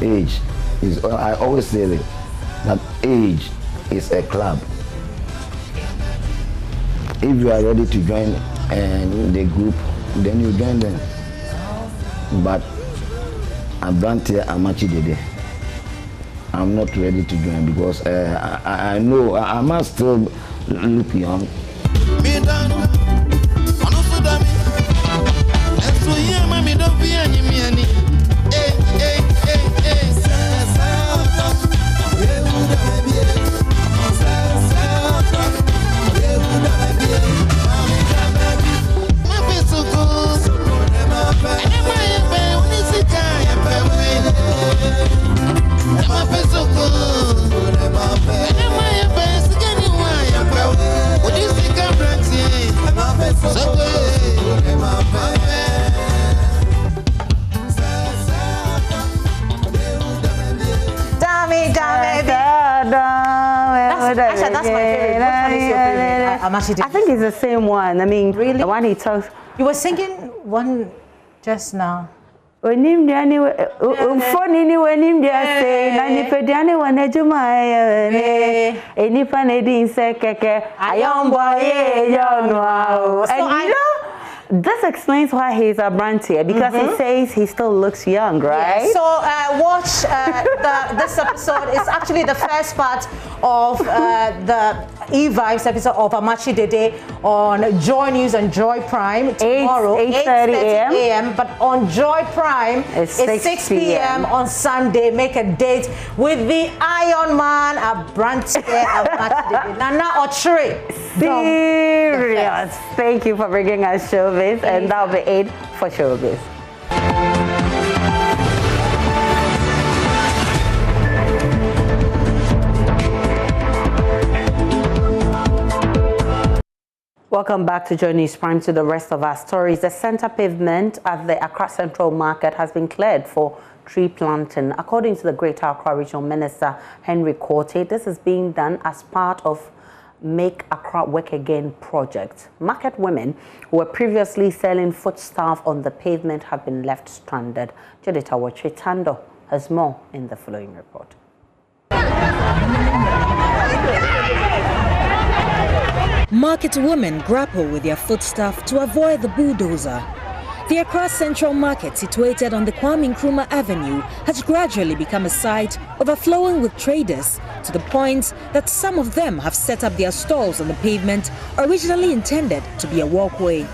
is, I always say that age is a club. If you are ready to join the group, then you join them. But Abrante Amachi Dede, I'm not ready to join because I know I must still look young. That's my favorite. Which one is your favorite? I think it's the same one. I mean, really? The one he talks. You were singing one just now. When him anyway, funny when him just say, Nani Pediani when a Jumaya, any panadine say, I am boy, young. And you know, this explains why he's a Brantier, because he says he still looks young, right? Yeah. So watch this episode. It's actually the first part of the E-Vibes episode of Amachi Dede on Joy News and Joy Prime tomorrow, 8:30 a.m. But on Joy Prime, it's 6 p.m. on Sunday. Make a date with the Iron Man, Brantier Amachi Dede. Nana Ochre. Serious. Thank you for bringing us showbiz, and that'll be it for showbiz. Welcome back to Joy News Prime to the rest of our stories. The center pavement at the Accra Central Market has been cleared for tree planting. According to the Greater Accra Regional Minister, Henry Korte, this is being done as part of Make Accra Work Again project. Market women who were previously selling foodstuff on the pavement have been left stranded. Judith Awachitando has more in the following report. Market women grapple with their foodstuff to avoid the bulldozer. The Accra Central Market, situated on the Kwame Nkrumah Avenue, has gradually become a site overflowing with traders to the point that some of them have set up their stalls on the pavement originally intended to be a walkway.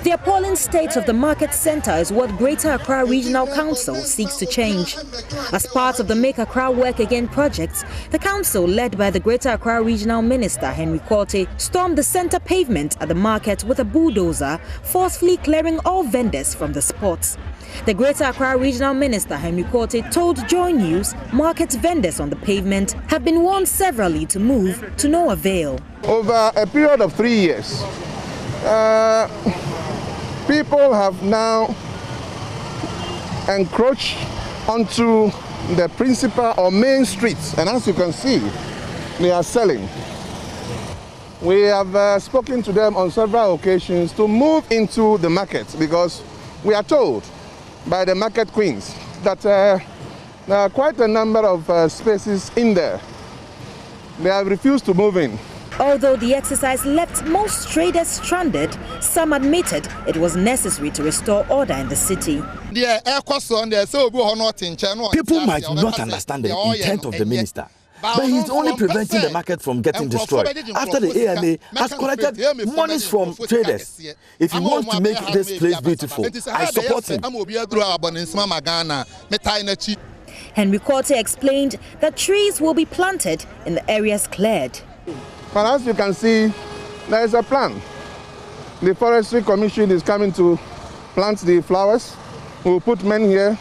The appalling state of the market center is what Greater Accra Regional Council seeks to change. As part of the Make Accra Work Again project, the council, led by the Greater Accra Regional Minister Henry Korte, stormed the center pavement at the market with a bulldozer, forcefully clearing all vendors from the spot. The Greater Accra Regional Minister Henry Korte told Joy News market vendors on the pavement have been warned severally to move to no avail. Over a period of 3 years, people have now encroached onto the principal or main streets, and as you can see, they are selling. We have spoken to them on several occasions to move into the market because we are told by the market queens that there are quite a number of spaces in there. They have refused to move in. Although the exercise left most traders stranded, some admitted it was necessary to restore order in the city. People might not understand the intent of the minister, but he's only preventing the market from getting destroyed after the ANA has collected monies from traders. If he wants to make this place beautiful, I support him. Henry Korte explained that trees will be planted in the areas cleared. But as you can see, there is a plan. The Forestry Commission is coming to plant the flowers. We will put men here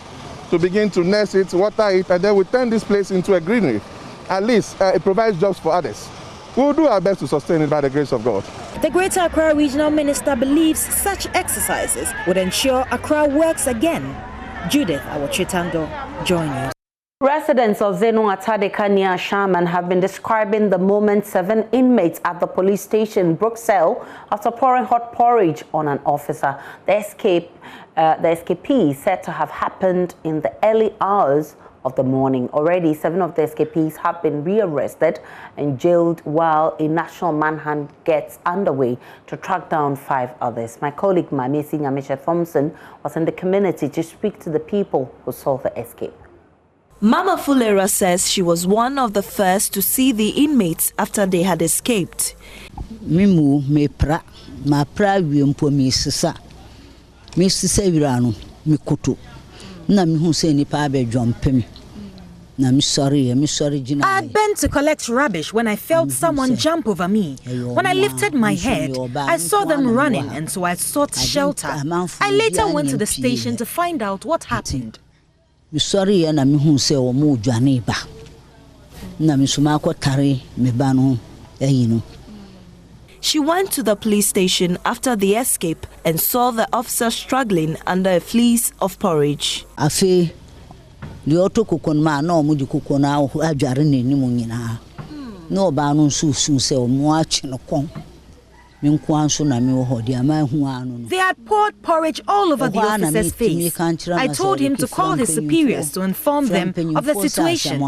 to begin to nurse it, water it, and then we turn this place into a greenery. At least it provides jobs for others. We will do our best to sustain it by the grace of God. The Greater Accra Regional Minister believes such exercises would ensure Accra works again. Judith Awachitando, Joy News. Residents of Zenu Atadeka near Sharman have been describing the moment 7 inmates at the police station broke cell after pouring hot porridge on an officer. The escapee said to have happened in the early hours of the morning. Already, 7 of the escapees have been rearrested and jailed while a national manhunt gets underway to track down 5 others. My colleague Mamesi Nyamisha Thompson was in the community to speak to the people who saw the escape. Mama Fulera says she was one of the first to see the inmates after they had escaped. Mimu me pra ma pra wiempo mi sisa wirano mi koto na mi hu se nipa abedwompem na mi sorry jina. I had bent to collect rubbish when I felt someone jump over me. When I lifted my head, I saw them running, and so I sought shelter. I later went to the station to find out what happened. Mi sorry na mi hu se o mu dwane ba na mi suma ko tare me ba no eyino. She went to the police station after the escape and saw the officer struggling under a fleece of porridge. Afi the auto kokon ma na o mu di kokona adware na ni mu nyina no ba no su se o mu achi no kon. They had poured porridge all over the officer's face. I told him to call his superiors to inform them of the situation.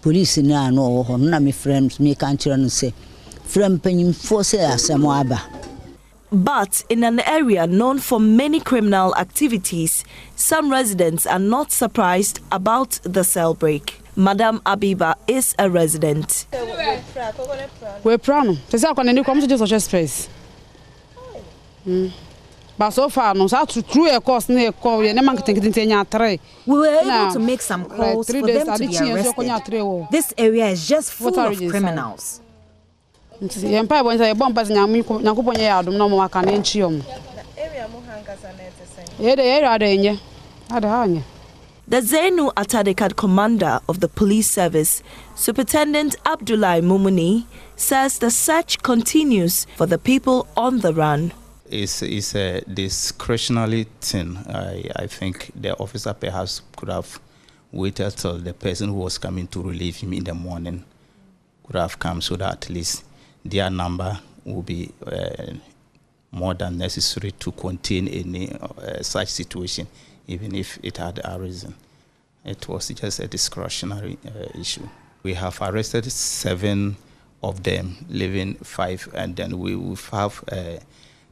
Police na no ho na me friends me kan kire no say frem panyimfo say asemo aba. But in an area known for many criminal activities, some residents are not surprised about the cell break. Madam Abiba is a resident. We're proud. Just how can any come to just such space? But so far, no, so through a course near call, you never can think we were able to make some calls for them to be arrested. This area is just full of criminals. The empire was a bomb as Nakuponya Adam, no more can enchium. The area The Zainu Atadekat commander of the police service, Superintendent Abdullahi Mumuni, says the search continues for the people on the run. It's a discretionary thing. I think the officer perhaps could have waited till the person who was coming to relieve him in the morning could have come, so that at least their number will be more than necessary to contain any such situation, even if it had arisen. It was just a discretionary issue. We have arrested 7 of them, leaving 5, and then we will have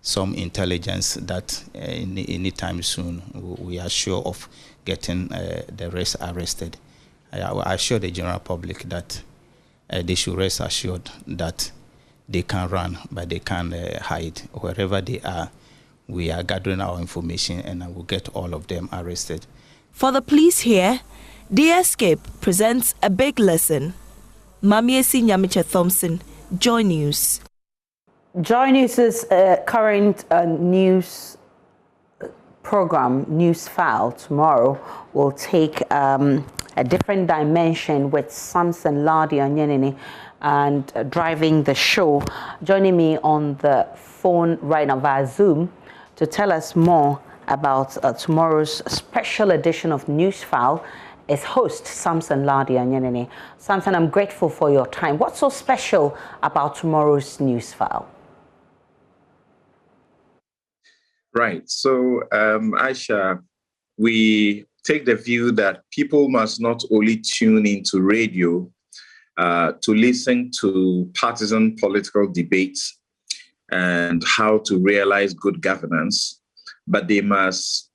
some intelligence that any time soon we are sure of getting the rest arrested. I assure the general public that they should rest assured that they can run, but they can't hide. Wherever they are, we are gathering our information and I will get all of them arrested. For the police here, the escape presents a big lesson. Mamiesi Nyamiche Thompson, Joy News. Joy News' current news program, News File, tomorrow will take a different dimension with Samson Ladi Onyenini and driving the show. Joining me on the phone right now via Zoom to tell us more about tomorrow's special edition of News File is host Samson Ladi Onyenini. Samson, I'm grateful for your time. What's so special about tomorrow's News File? Right. So, Aisha, we take the view that people must not only tune into radio to listen to partisan political debates and how to realize good governance, but they must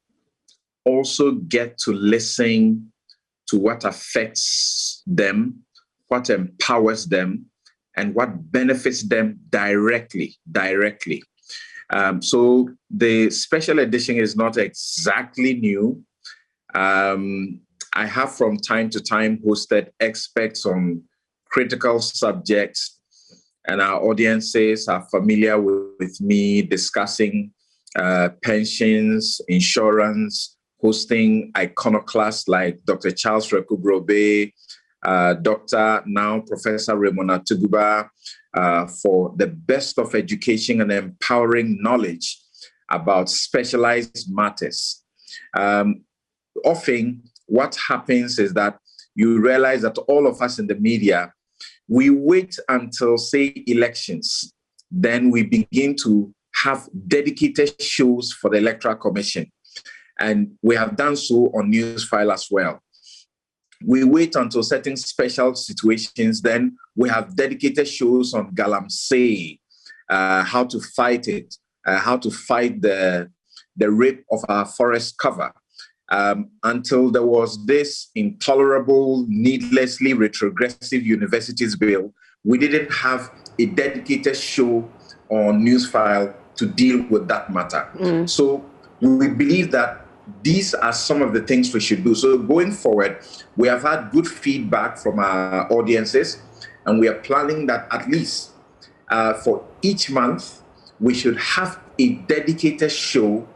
also get to listen to what affects them, what empowers them, and what benefits them directly. So the special edition is not exactly new. I have from time to time hosted experts on critical subjects, and our audiences are familiar with me discussing pensions, insurance, hosting iconoclasts like Dr. Charles Rekubrobe, Dr. now Professor Raymond Atuguba, for the best of education and empowering knowledge about specialized matters. Often, what happens is that you realize that all of us in the media, we wait until, say, elections. Then we begin to have dedicated shows for the Electoral Commission. And we have done so on News File as well. We wait until certain special situations, then we have dedicated shows on Galamsey, how to fight it, how to fight the rape of our forest cover. Until there was this intolerable, needlessly retrogressive universities bill, we didn't have a dedicated show on News File to deal with that matter. So we believe that these are some of the things we should do. So going forward, we have had good feedback from our audiences, and we are planning that at least for each month, we should have a dedicated show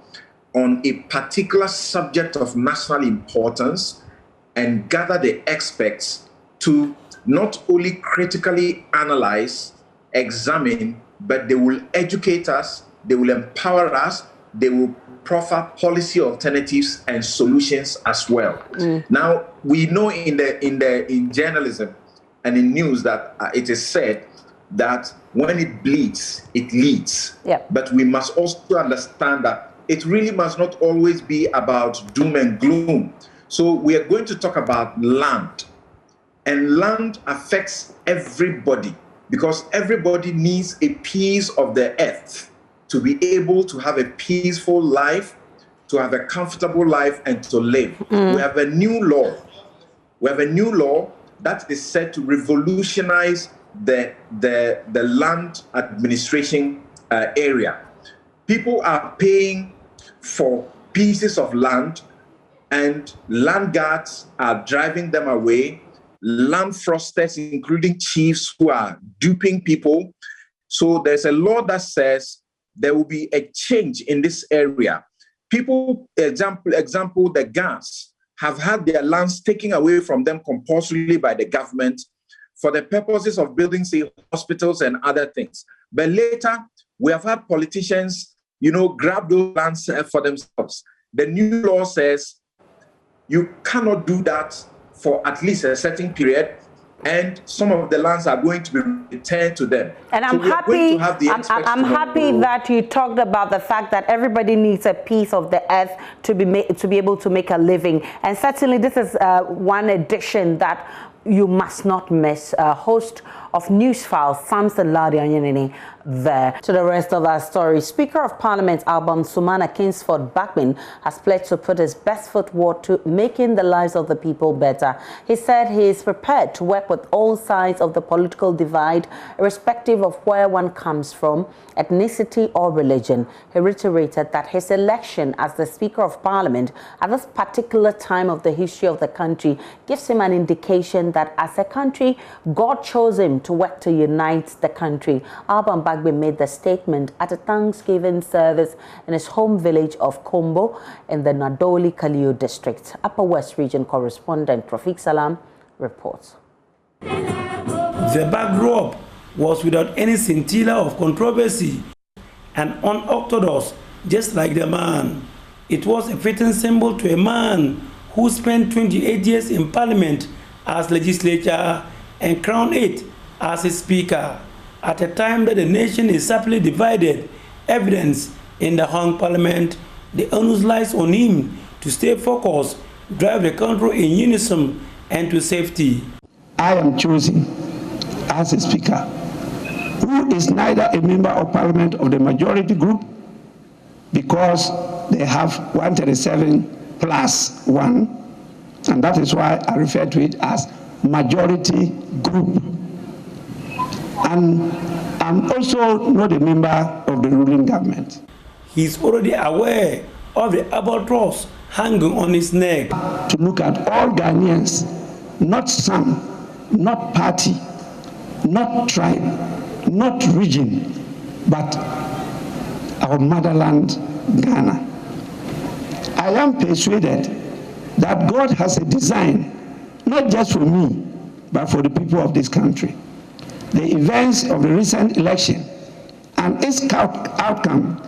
on a particular subject of national importance and gather the experts to not only critically analyze, examine, but they will educate us, they will empower us, they will proffer policy alternatives and solutions as well. Now, we know in journalism and in news that it is said that when it bleeds, it leads. But we must also understand that it really must not always be about doom and gloom. So we are going to talk about land. And land affects everybody because everybody needs a piece of the earth to be able to have a peaceful life, to have a comfortable life, and to live. We have a new law. We have a new law that is set to revolutionize the land administration area. People are paying for pieces of land, and land guards are driving them away. Land fraudsters, including chiefs, who are duping people. So there's a law that says there will be a change in this area. People, example, the gas have had their lands taken away from them compulsorily by the government for the purposes of building, say, hospitals and other things. But later, we have had politicians, grab those lands for themselves. The new law says you cannot do that for at least a certain period, and some of the lands are going to be returned to them. And I'm happy that you talked about the fact that everybody needs a piece of the earth to be able to make a living. And certainly this is one addition that you must not miss. Host of News Files, Samson Ladianyenini, there. To the rest of our story, Speaker of Parliament Alban Sumana Kingsford Backman has pledged to put his best foot forward to making the lives of the people better. He said he is prepared to work with all sides of the political divide, irrespective of where one comes from, ethnicity or religion. He reiterated that his election as the Speaker of Parliament at this particular time of the history of the country gives him an indication that as a country, God chose him to work to unite the country. Alban Bagbin made the statement at a Thanksgiving service in his home village of Kombo in the Nadoli Kalio district. Upper West Region correspondent Rafiq Salam reports. The backdrop was without any scintilla of controversy and unorthodox, just like the man. It was a fitting symbol to a man who spent 28 years in Parliament as legislature and crowned it as a speaker. At a time that the nation is sharply divided, evidence in the hung Parliament, the onus lies on him to stay focused, drive the country in unison and to safety. I am chosen as a speaker who is neither a member of Parliament of the majority group, because they have 137 plus 1, and that is why I refer to it as majority group. And I'm also not a member of the ruling government. He's already aware of the albatross hanging on his neck. To look at all Ghanaians, not some, not party, not tribe, not region, but our motherland, Ghana. I am persuaded that God has a design, not just for me, but for the people of this country. The events of the recent election and its outcome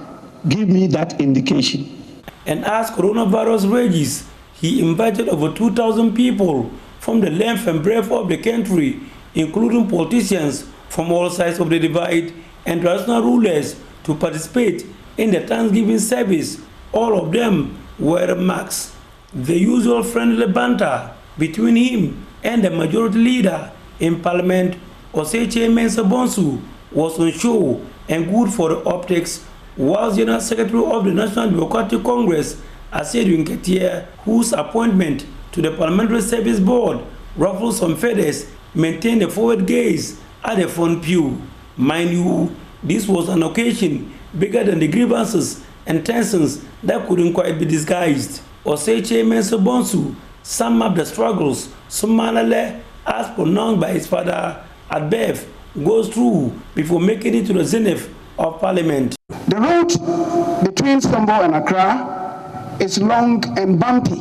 give me that indication. And as coronavirus rages, he invited over 2,000 people from the length and breadth of the country, including politicians from all sides of the divide and traditional rulers, to participate in the Thanksgiving service. All of them were masks. The usual friendly banter between him and the majority leader in Parliament, Oseche Mensah Bonsu, was on show and good for the optics, whilst General Secretary of the National Democratic Congress, Asedu Nketia, whose appointment to the Parliamentary Service Board ruffled some feathers, maintained a forward gaze at the front pew. Mind you, this was an occasion bigger than the grievances and tensions that couldn't quite be disguised. Oseche Mensah Bonsu summed up the struggles Sumanale, as pronounced by his father at birth, goes through before making it to the zenith of Parliament. The route between Sambo and Accra is long and bumpy.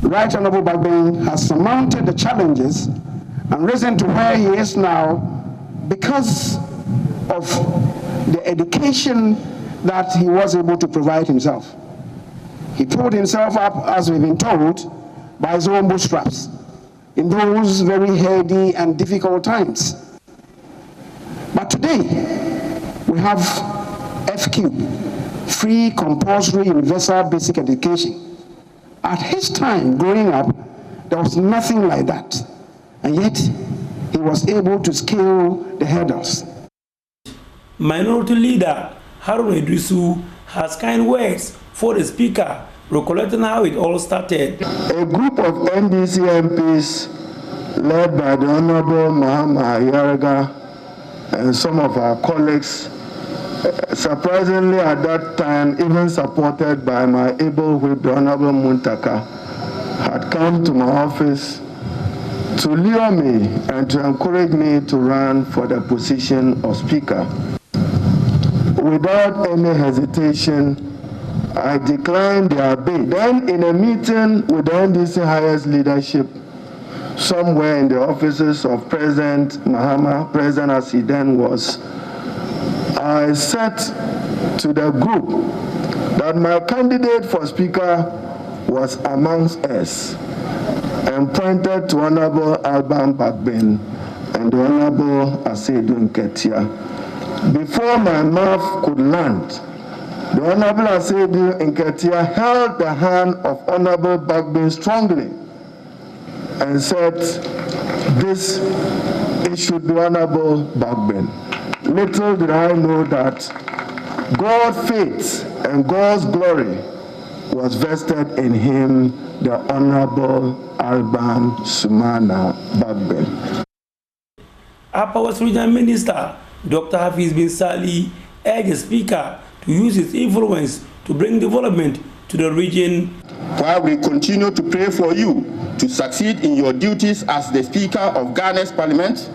Right Honorable Bagbin has surmounted the challenges and risen to where he is now because of the education that he was able to provide himself. He pulled himself up, as we've been told, by his own bootstraps in those very heady and difficult times. But today, we have FQ, free, compulsory, universal basic education. At his time, growing up, there was nothing like that. And yet, he was able to scale the hurdles. Minority Leader Harun Idrisu has kind words for the Speaker, recollecting how it all started. A group of NDC MPs, led by the Honorable Mahama Yaraga and some of our colleagues, surprisingly at that time, even supported by my able whip, the Honorable Muntaka, had come to my office to lure me and to encourage me to run for the position of Speaker. Without any hesitation, I declined their bid. Then in a meeting with the NDC highest leadership, somewhere in the offices of President Mahama, President as he then was, I said to the group that my candidate for speaker was amongst us, and pointed to Honorable Alban Bagbin and the Honorable Asedu Nketia. Before my mouth could land, the Honorable Asedu Nketia held the hand of Honorable Bagbin strongly and said, it should be Honorable Bagbin. Little did I know that God's faith and God's glory was vested in him, the Honorable Alban Sumana Bagbin. Upper West Regional Minister Dr. Hafiz bin Sali urged the Speaker to use his influence to bring development to the region. While we continue to pray for you to succeed in your duties as the Speaker of Ghana's Parliament,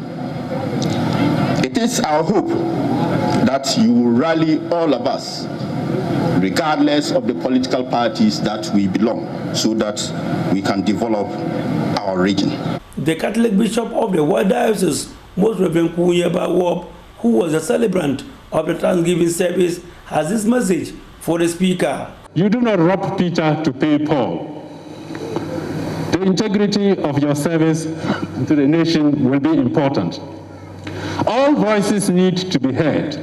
it is our hope that you will rally all of us, regardless of the political parties that we belong, so that we can develop our region. The Catholic Bishop of the World Diocese, Most Reverend Kunyeba Wop, who was a celebrant of the Thanksgiving service, has this message for the Speaker. You do not rob Peter to pay Paul. The integrity of your service to the nation will be important. All voices need to be heard.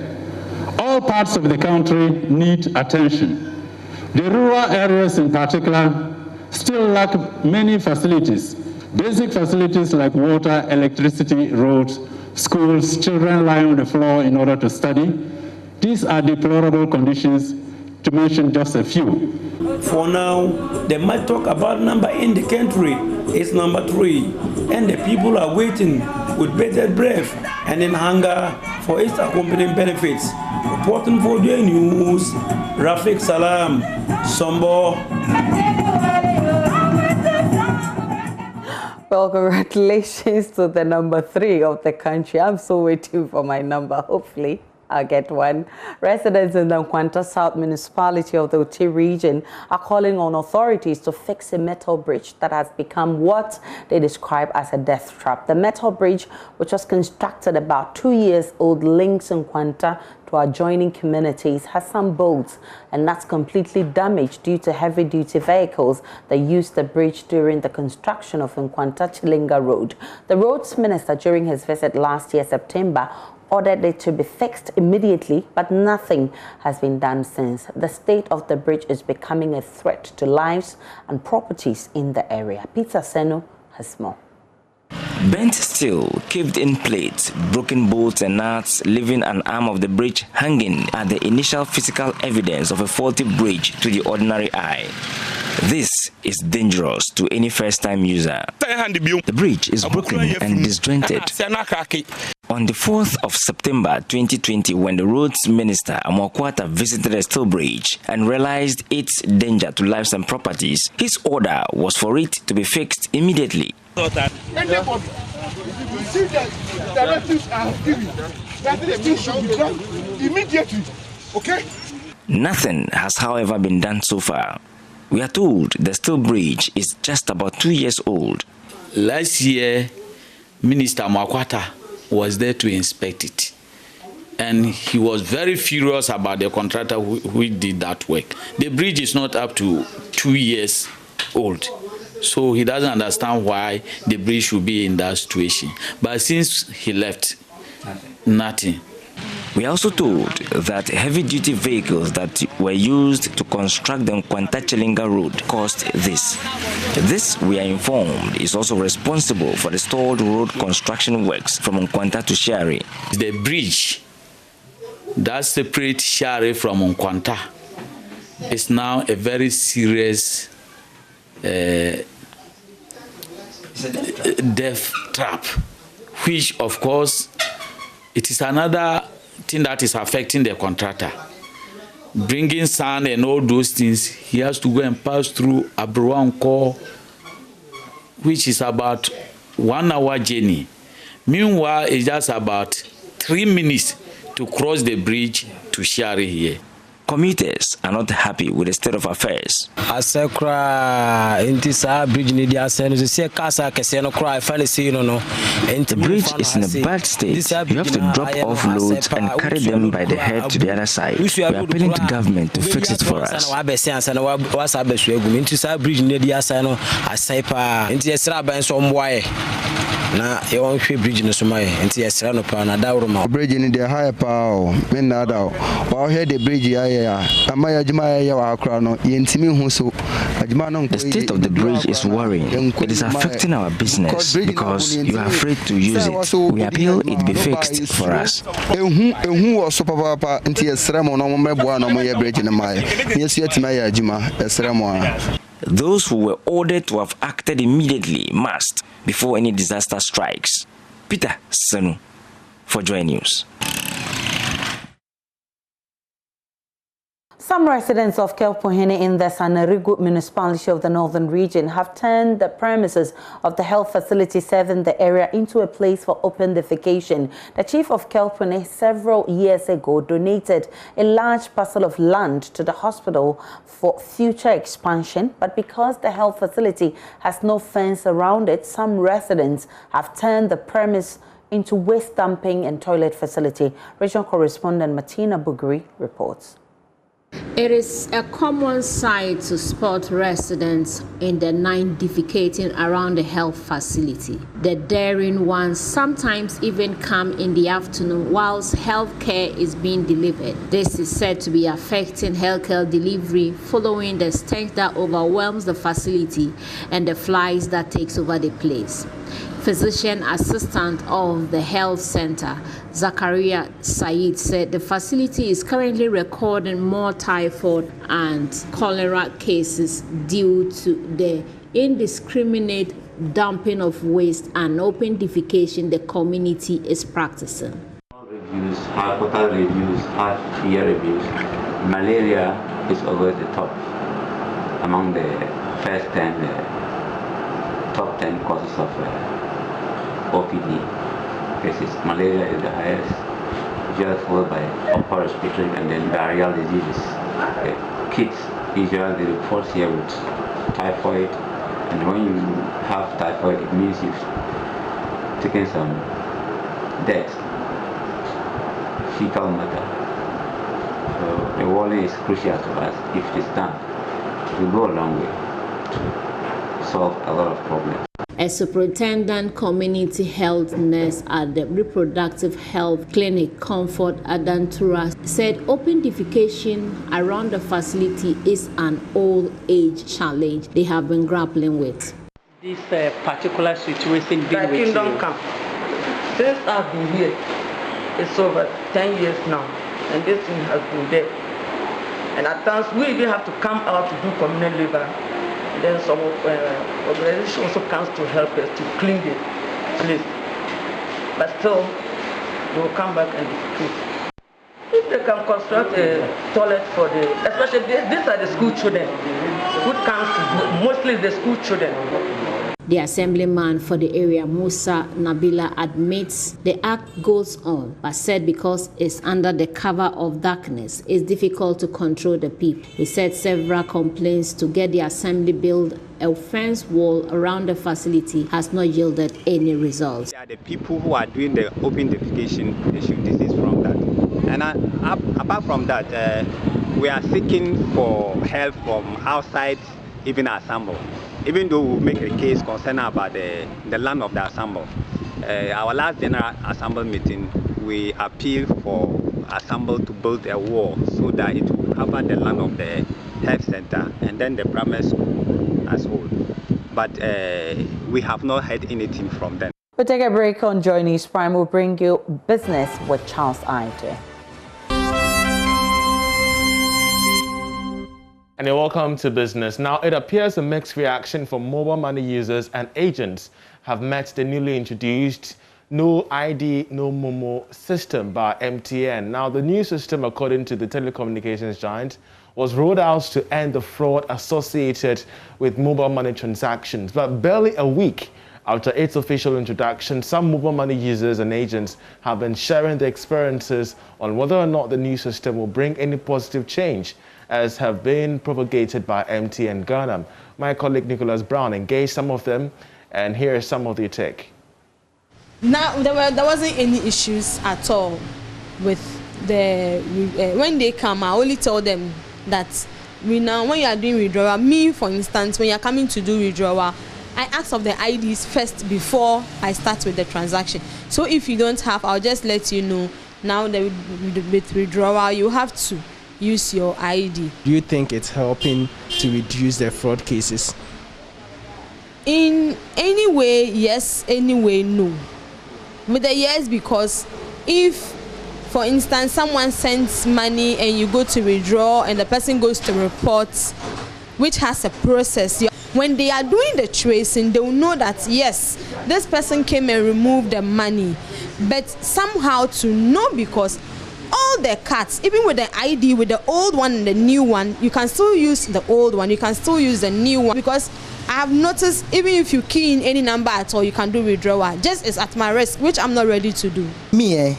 All parts of the country need attention. The rural areas in particular still lack many facilities, basic facilities like water, electricity, roads, schools, children lie on the floor in order to study. These are deplorable conditions, to mention just a few. For now, the might talk about number in the country is number 3, and the people are waiting with bated breath and in hunger for its accompanying benefits. Reporting for the news, Rafik Salam, Sombo. Well, congratulations to the number 3 of the country. I'm still waiting for my number. Hopefully, I'll get one. Residents in the Nkwanta South Municipality of the Oti region are calling on authorities to fix a metal bridge that has become what they describe as a death trap. The metal bridge, which was constructed about 2 years old, links Nkwanta to adjoining communities, has some bolts, and that's completely damaged due to heavy-duty vehicles that used the bridge during the construction of Nkwanta Chilinga Road. The roads minister, during his visit last year, September, ordered it to be fixed immediately, but nothing has been done since. The state of the bridge is becoming a threat to lives and properties in the area. Peter Seno has more. Bent steel, caved-in plates, broken bolts and nuts, leaving an arm of the bridge hanging are the initial physical evidence of a faulty bridge to the ordinary eye. This is dangerous to any first-time user. The bridge is broken and disjointed. On the 4th of September 2020, when the roads minister Amokwata visited the steel bridge and realized its danger to lives and properties, his order was for it to be fixed immediately. Anybody, you see the directives I have given, that the thing should be done immediately, okay? Nothing has, however, been done so far. We are told the steel bridge is just about 2 years old. Last year, Minister Makwata was there to inspect it. And he was very furious about the contractor who did that work. The bridge is not up to 2 years old. So he doesn't understand why the bridge should be in that situation. But since he left, nothing. We are also told that heavy-duty vehicles that were used to construct the Nkwanta Chilinga Road caused this. This, we are informed, is also responsible for the stalled road construction works from Nkwanta to Shari. The bridge that separates Shari from Nkwanta is now a very serious death trap, which, of course, it is another thing that is affecting the contractor. Bringing sand and all those things, he has to go and pass through Abruanko, which is about 1 hour journey. Meanwhile, it's just about 3 minutes to cross the bridge to Shari here. Commuters are not happy with the state of affairs. The bridge is in a bad state. You have to drop off loads and carry them by the head to the other side. We are appealing to government to fix it for us. Na yewon hwe bridge no so mai enti yesra no pa na dawro bridge ni de high pa me na da wa hwe the bridge ya amaya juma ya wa akra no yentimi hu so ajuma no. The state of the bridge is worrying. It is affecting our business because you are afraid to use it. We appeal it be fixed for us. Ehu wo so papa enti yesra mo no mo meboa no mo ye bridge na mai yesu yetima ya ajuma yesra mo. Those who were ordered to have acted immediately must, before any disaster strikes. Peter Senu for Joy News. Some residents of Kelpohene in the Sanarigu municipality of the northern region have turned the premises of the health facility serving the area into a place for open defecation. The chief of Kelpohene several years ago donated a large parcel of land to the hospital for future expansion, but because the health facility has no fence around it, some residents have turned the premise into waste dumping and toilet facility. Regional correspondent Martina Bugri reports. It is a common sight to spot residents in the night defecating around the health facility. The daring ones sometimes even come in the afternoon whilst healthcare is being delivered. This is said to be affecting healthcare delivery following the stench that overwhelms the facility and the flies that takes over the place. Physician assistant of the health center, Zakaria Said, said the facility is currently recording more typhoid and cholera cases due to the indiscriminate dumping of waste and open defecation the community is practicing. Reviews, high hotel reviews, high fear reviews. Malaria is over the top among the first 10, top 10 causes of OPD cases. Malaria is the highest, usually followed by upper respiratory and then diarrheal diseases. Kids usually report here with typhoid, and when you have typhoid, it means you've taken some death, fecal matter. So the warning is crucial to us. If it is done, it will go a long way to solve a lot of problems. A superintendent community health nurse at the reproductive health clinic Comfort Adantura said open defecation around the facility is an old age challenge they have been grappling with. This particular situation been with Kingdom Camp. Since I've been here, it's over 10 years now, and this thing has been there. And at times we even have to come out to do communal labor. Then some organization also comes to help us to clean the place. But still, they will come back and defecate. If they can construct a toilet for the, especially these are the school children, who comes to do, mostly the school children. The assemblyman for the area, Musa Nabila, admits the act goes on, but said because it's under the cover of darkness, it's difficult to control the people. He said several complaints to get the assembly build a fence wall around the facility has not yielded any results. The people who are doing the open defecation, they should desist from that. And apart from that, we are seeking for help from outside, even Assemble. Even though we make a case concerning about the land of the Assemble. Our last General Assembly meeting, we appealed for Assemble to build a wall so that it will cover the land of the health center and then the primary school as whole. But we have not heard anything from them. We'll take a break on Joy News Prime. We'll bring you business with Charles Aite. And welcome to business. Now, it appears a mixed reaction from mobile money users and agents have met the newly introduced No ID, No Momo system by MTN. Now, the new system, according to the telecommunications giant, was rolled out to end the fraud associated with mobile money transactions. But barely a week After its official introduction, some mobile money users and agents have been sharing their experiences on whether or not the new system will bring any positive change, as have been propagated by MTN Ghana. My colleague Nicholas Brown engaged some of them, and here is some of their take. Now, there wasn't any issues at all with the when they come. I only told them that when you are doing withdrawal, me for instance, when you are coming to do withdrawal, I ask of the IDs first before I start with the transaction. So if you don't have, I'll just let you know. Now with withdrawal, you have to use your ID. Do you think it's helping to reduce the fraud cases? In any way, yes. Anyway, no. With the yes, because if, for instance, someone sends money and you go to withdraw and the person goes to report, which has a process. When they are doing the tracing, they will know that yes, this person came and removed the money. But somehow to know, because all the cards, even with the ID, with the old one and the new one, you can still use the old one, you can still use the new one, because I have noticed even if you key in any number at all, you can do withdrawal. Just is at my risk, which I'm not ready to do. Me,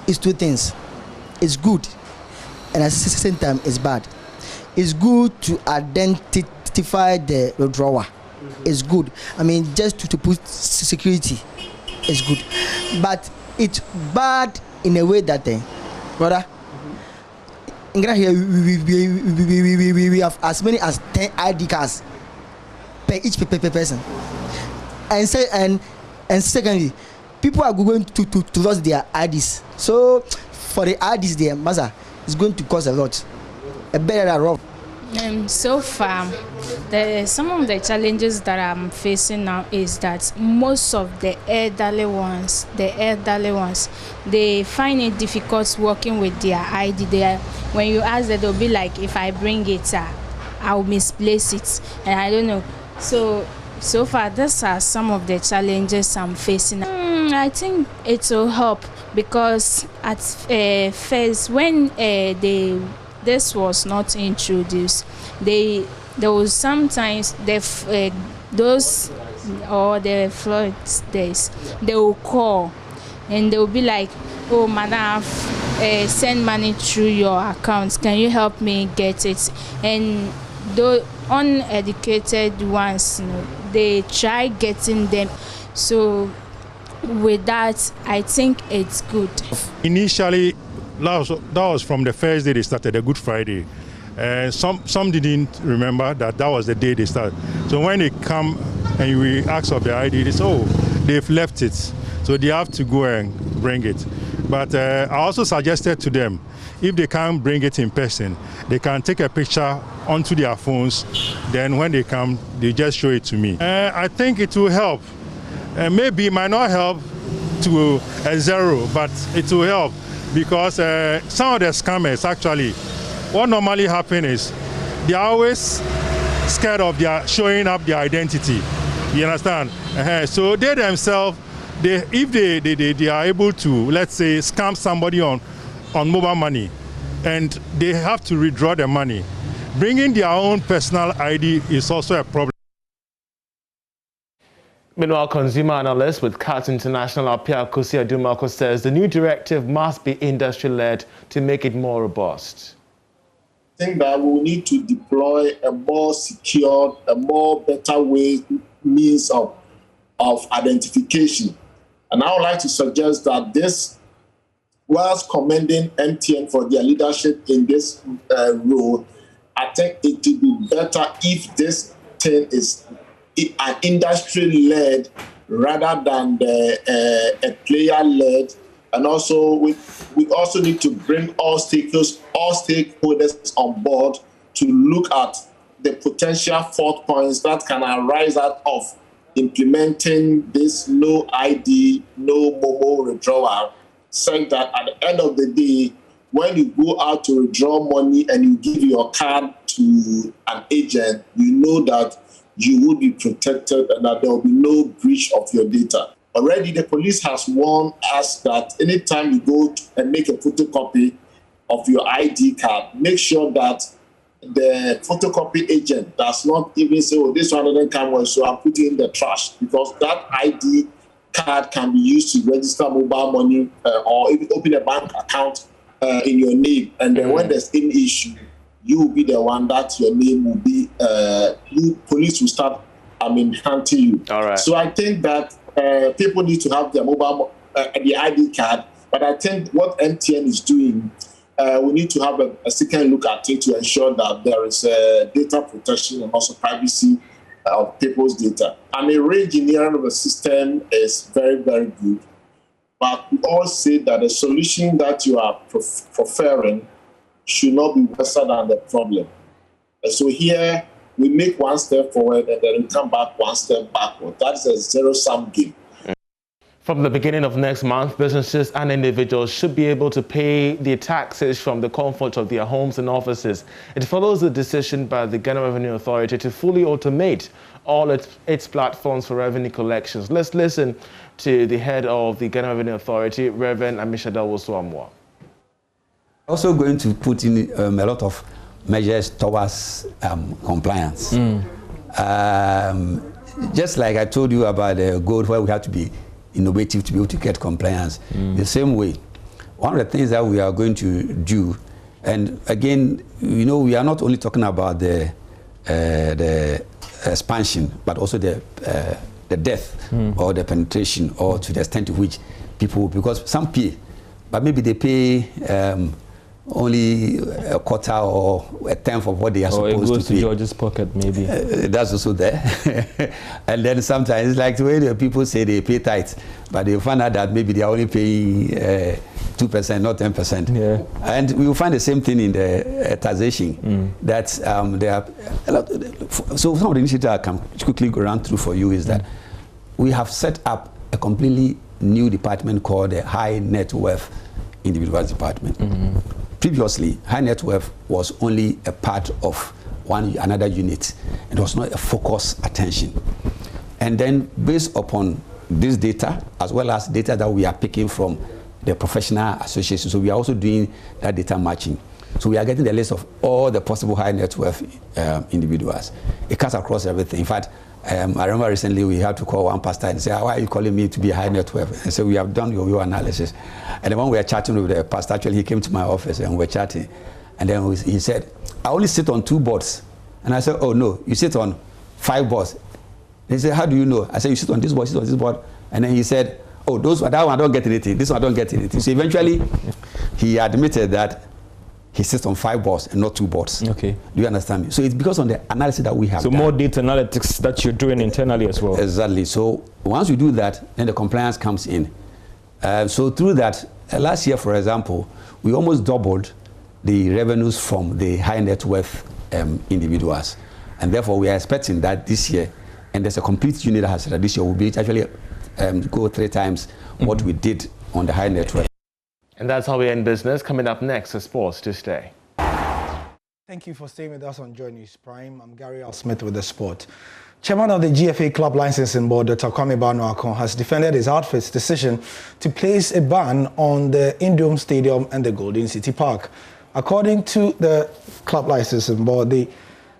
it's two things. It's good, and at the same time, it's bad. It's good to identify the withdrawer. It's good. I mean, just to put security, it's good. But it's bad in a way that, brother, in Ghana here, we have as many as 10 ID cards per each person. And secondly, people are going to lose their IDs. So for the IDs there, Maza, it's going to cost a lot. A better rough. So far, some of the challenges that I'm facing now is that most of the elderly ones, they find it difficult working with their ID. When you ask them, they'll be like, if I bring it, I'll misplace it, and I don't know. So far, these are some of the challenges I'm facing. I think it will help, because at first, when this was not introduced, there was sometimes those or the flood days, they will call and they will be like, oh madam, send money through your account, can you help me get it? And the uneducated ones, they try getting them. So with that, I think it's good. Initially, that was from the first day they started, the Good Friday. Some didn't remember that was the day they started. So when they come and we ask of the ID, they say, oh, they've left it. So they have to go and bring it. But I also suggested to them, if they can't bring it in person, they can take a picture onto their phones. Then when they come, they just show it to me. I think it will help. Maybe it might not help to a zero, but it will help. Because some of the scammers, actually, what normally happens is they are always scared of their showing up their identity. You understand? So they themselves, if they are able to, let's say, scam somebody on mobile money, and they have to withdraw the money, bringing their own personal ID is also a problem. Meanwhile, consumer analyst with CAT International, Apia Kosi Adumako, says the new directive must be industry-led to make it more robust. I think that we need to deploy a more secure, a more better means of identification. And I would like to suggest that this, whilst commending MTN for their leadership in this role, I think it would be better if this thing is an industry-led rather than a player-led. And also, we also need to bring all stakeholders on board to look at the potential fault points that can arise out of implementing this no ID, no Momo withdrawal, saying that at the end of the day, when you go out to withdraw money and you give your card to an agent, you know that you will be protected and that there will be no breach of your data. Already, the police has warned us that anytime you go and make a photocopy of your ID card, make sure that the photocopy agent does not even say, oh, this one didn't come well, so I'm putting in the trash, because that ID card can be used to register mobile money or even open a bank account in your name. And then when there's any issue, you will be the one that your name will be, police will start, hunting you. All right. So I think that people need to have their mobile, the ID card. But I think what MTN is doing, we need to have a second look at it to ensure that there is data protection and also privacy of people's data. Re-engineering of the system is very, very good. But we all say that the solution that you are preferring should not be worse than the problem. And so here, we make one step forward and then we come back one step backward. That's a zero-sum game. From the beginning of next month, businesses and individuals should be able to pay their taxes from the comfort of their homes and offices. It follows a decision by the Ghana Revenue Authority to fully automate all its platforms for revenue collections. Let's listen to the head of the Ghana Revenue Authority, Reverend Amishada Wosuamwa. Also going to put in a lot of measures towards compliance. Just like I told you about the goal where we have to be innovative to be able to get compliance. The same way, one of the things that we are going to do, and again, we are not only talking about the expansion, but also the depth or the penetration, or to the extent to which people, because some pay, but maybe they pay only a quarter or a tenth of what they are supposed to pay. Or it goes to George's pocket, maybe. That's also there. And then sometimes, like the way the people say they pay tithes, but they find out that maybe they are only paying 2%, not 10%. Yeah. And we will find the same thing in the taxation. That there are a lot. So some of the initiatives I can quickly go around through for you is that we have set up a completely new department called the High Net Worth Individuals Department. Previously, high net worth was only a part of another unit. It was not a focused attention. And then based upon this data, as well as data that we are picking from the professional associations, so we are also doing that data matching. So we are getting the list of all the possible high net worth individuals. It cuts across everything. In fact, I remember recently we had to call one pastor and say, why are you calling me to be a high net worth? And so we have done your analysis. And then when we were chatting with the pastor, actually he came to my office and we were chatting. And then he said, I only sit on 2 boards. And I said, oh no, you sit on 5 boards. He said, how do you know? I said, you sit on this board, sit on this board. And then he said, oh, that one I don't get anything, this one I don't get anything. So eventually he admitted that he sits on 5 boards and not 2 boards. Okay. Do you understand me? So it's because of the analysis that we have done. More data analytics that you're doing internally as well. Exactly. So once you do that, then the compliance comes in. So through that, last year, for example, we almost doubled the revenues from the high net worth individuals. And therefore, we are expecting that this year, and there's a complete unit that has said that this year will be actually go 3 times what we did on the high net worth. And that's how we end business. Coming up next is sports. To stay. Thank you for staying with us on Joy News Prime. I'm Gary Al Smith with the sport. Chairman of the GFA Club Licensing Board, Dr. Kwame Banu-Akon, has defended his outfit's decision to place a ban on the Indom Stadium and the Golden City Park. According to the Club Licensing Board, the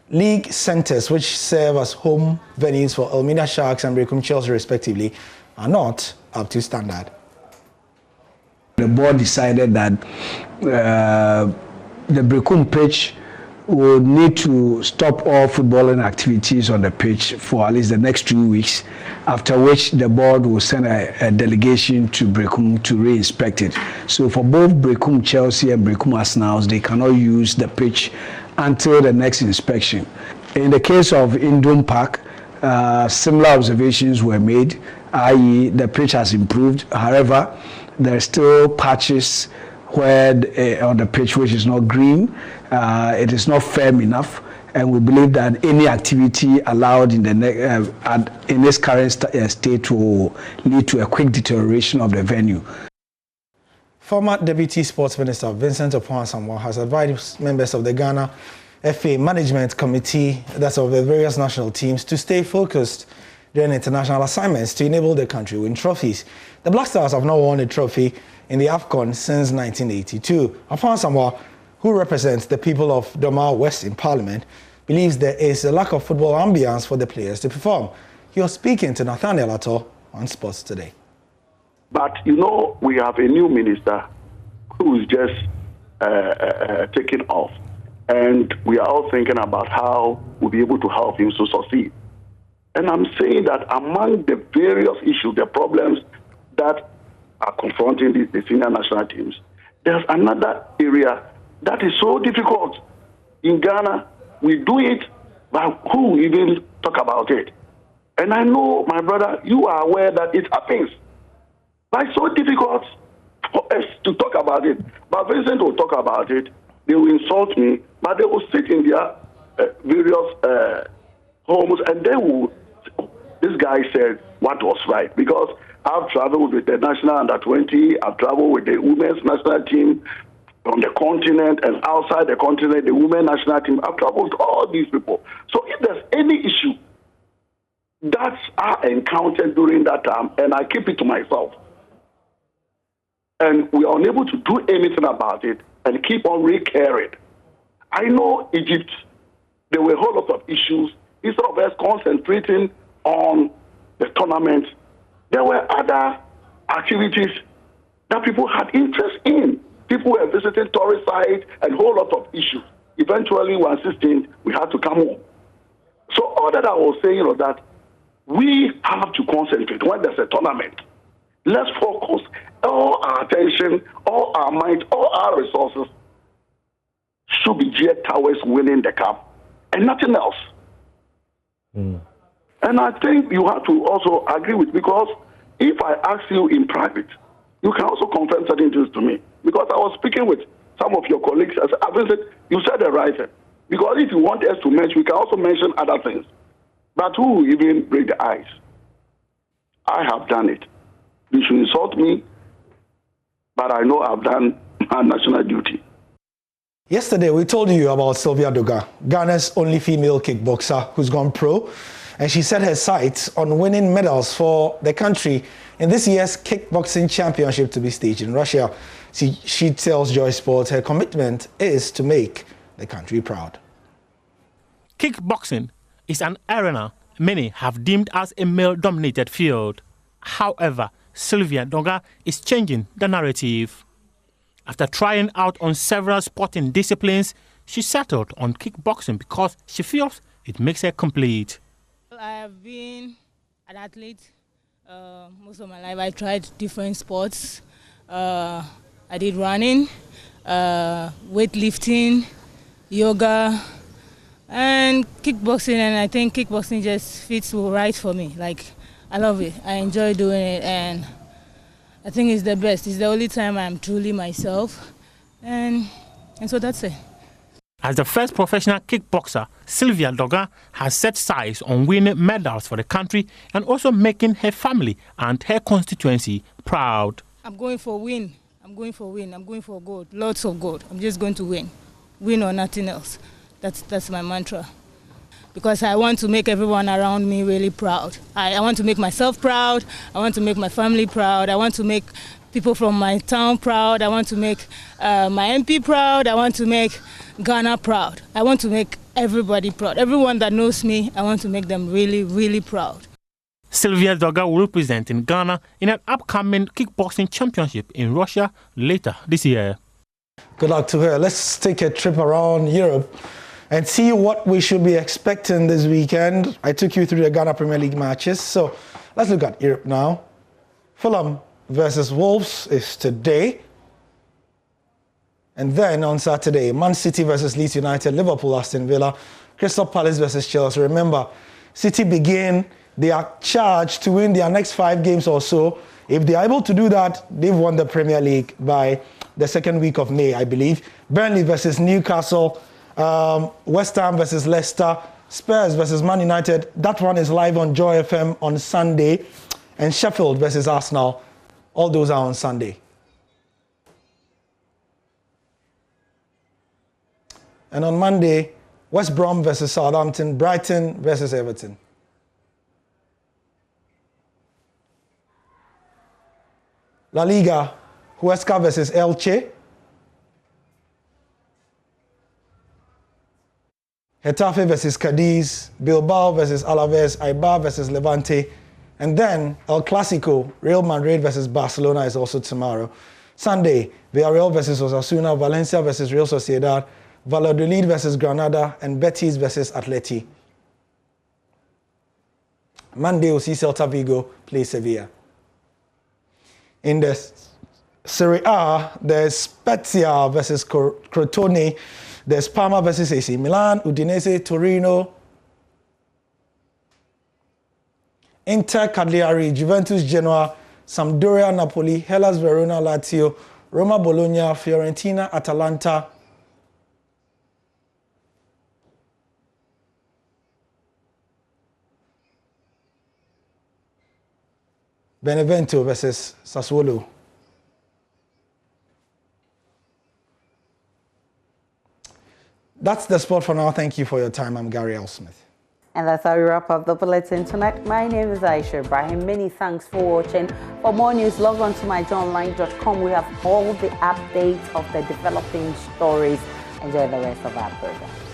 league centres, which serve as home venues for Elmina Sharks and Brekum Chelsea respectively, are not up to standard. The board decided that the Brekum pitch would need to stop all footballing activities on the pitch for at least the next 2 weeks, after which the board will send a delegation to Brekum to re-inspect it. So for both Brekum Chelsea and Brekum Arsenal, they cannot use the pitch until the next inspection. In the case of Indom Park, similar observations were made, i.e. the pitch has improved. However, there are still patches where on the pitch which is not green. It is not firm enough, and we believe that any activity allowed in in this current state will lead to a quick deterioration of the venue. Former Deputy Sports Minister Vincent Opon-Asamoah has advised members of the Ghana FA Management Committee, that's of the various national teams, to stay focused during international assignments to enable the country win trophies. The Black Stars have not won a trophy in the AFCON since 1982. Opon-Asamoah who represents the people of Doma West in Parliament, believes there is a lack of football ambience for the players to perform. He was speaking to Nathaniel Atto on Sports Today. But, you know, we have a new minister who is just taking off. And we are all thinking about how we'll be able to help him to succeed. And I'm saying that among the various issues, the problems that are confronting the senior national teams, there's another area that is so difficult. In Ghana, we do it, but who even talk about it? And I know, my brother, you are aware that it happens. But it's so difficult for us to talk about it. But Vincent will talk about it. They will insult me, but they will sit in their various homes and they will. This guy said what was right, because I've traveled with the national under-20, I've traveled with the women's national team on the continent and outside the continent, the women's national team. I've traveled with all these people. So if there's any issue that I encountered during that time, and I keep it to myself, and we are unable to do anything about it and keep on recurring. I know Egypt, there were a whole lot of issues. Instead of us concentrating on the tournament, there were other activities that people had interest in. People were visiting tourist sites and a whole lot of issues. Eventually, on 16th, we had to come home. So all that I was saying was that we have to concentrate when there's a tournament. Let's focus all our attention, all our mind, all our resources should be geared towards winning the cup and nothing else. And I think you have to also agree with, because if I ask you in private, you can also confirm certain things to me. Because I was speaking with some of your colleagues, I said, you said the right thing. Because if you want us to mention, we can also mention other things. But who will even break the ice? I have done it. You should insult me, but I know I've done my national duty. Yesterday, we told you about Sylvia Doga, Ghana's only female kickboxer who's gone pro. And she set her sights on winning medals for the country in this year's kickboxing championship to be staged in Russia. She tells Joy Sports her commitment is to make the country proud. Kickboxing is an arena many have deemed as a male-dominated field. However, Sylvia Doga is changing the narrative. After trying out on several sporting disciplines, she settled on kickboxing because she feels it makes her complete. I have been an athlete most of my life. I tried different sports. I did running, weightlifting, yoga, and kickboxing, and I think kickboxing just fits right for me. Like, I love it. I enjoy doing it, and I think it's the best. It's the only time I'm truly myself, and so that's it. As the first professional kickboxer, Sylvia Doga has set sights on winning medals for the country and also making her family and her constituency proud. I'm going for win. I'm going for win. I'm going for gold. Lots of gold. I'm just going to win. Win or nothing else. That's my mantra. Because I want to make everyone around me really proud. I want to make myself proud. I want to make my family proud. I want to make people from my town proud. I want to make my MP proud. I want to make Ghana proud. I want to make everybody proud. Everyone that knows me, I want to make them really, really proud. Sylvia Doga will represent in Ghana in an upcoming kickboxing championship in Russia later this year. Good luck to her. Let's take a trip around Europe and see what we should be expecting this weekend. I took you through the Ghana Premier League matches, so let's look at Europe now. Fulham versus Wolves is today. And then on Saturday, Man City versus Leeds United, Liverpool, Aston Villa, Crystal Palace versus Chelsea. Remember, City begin, they are charged to win their next 5 games or so. If they are able to do that, they've won the Premier League by the second week of May, I believe. Burnley versus Newcastle, West Ham versus Leicester, Spurs versus Man United. That one is live on Joy FM on Sunday. And Sheffield versus Arsenal. All those are on Sunday. And on Monday, West Brom versus Southampton, Brighton versus Everton. La Liga, Huesca versus Elche. Getafe versus Cadiz, Bilbao versus Alaves, Eibar versus Levante, and then El Clasico, Real Madrid versus Barcelona is also tomorrow. Sunday, Villarreal versus Osasuna, Valencia versus Real Sociedad, Valladolid versus Granada, and Betis versus Atleti. Monday, we'll see Celta Vigo play Sevilla. In the Serie A, there's Spezia versus Crotone, there's Parma versus AC Milan, Udinese, Torino, Inter, Cagliari, Juventus, Genoa, Sampdoria, Napoli, Hellas Verona, Lazio, Roma, Bologna, Fiorentina, Atalanta, Benevento versus Sassuolo. That's the sport for now. Thank you for your time. I'm Gary L. Smith. And that's how we wrap up the bulletin tonight. My name is Aisha Ibrahim. Many thanks for watching. For more news, log on to myjohnline.com. We have all the updates of the developing stories. Enjoy the rest of our program.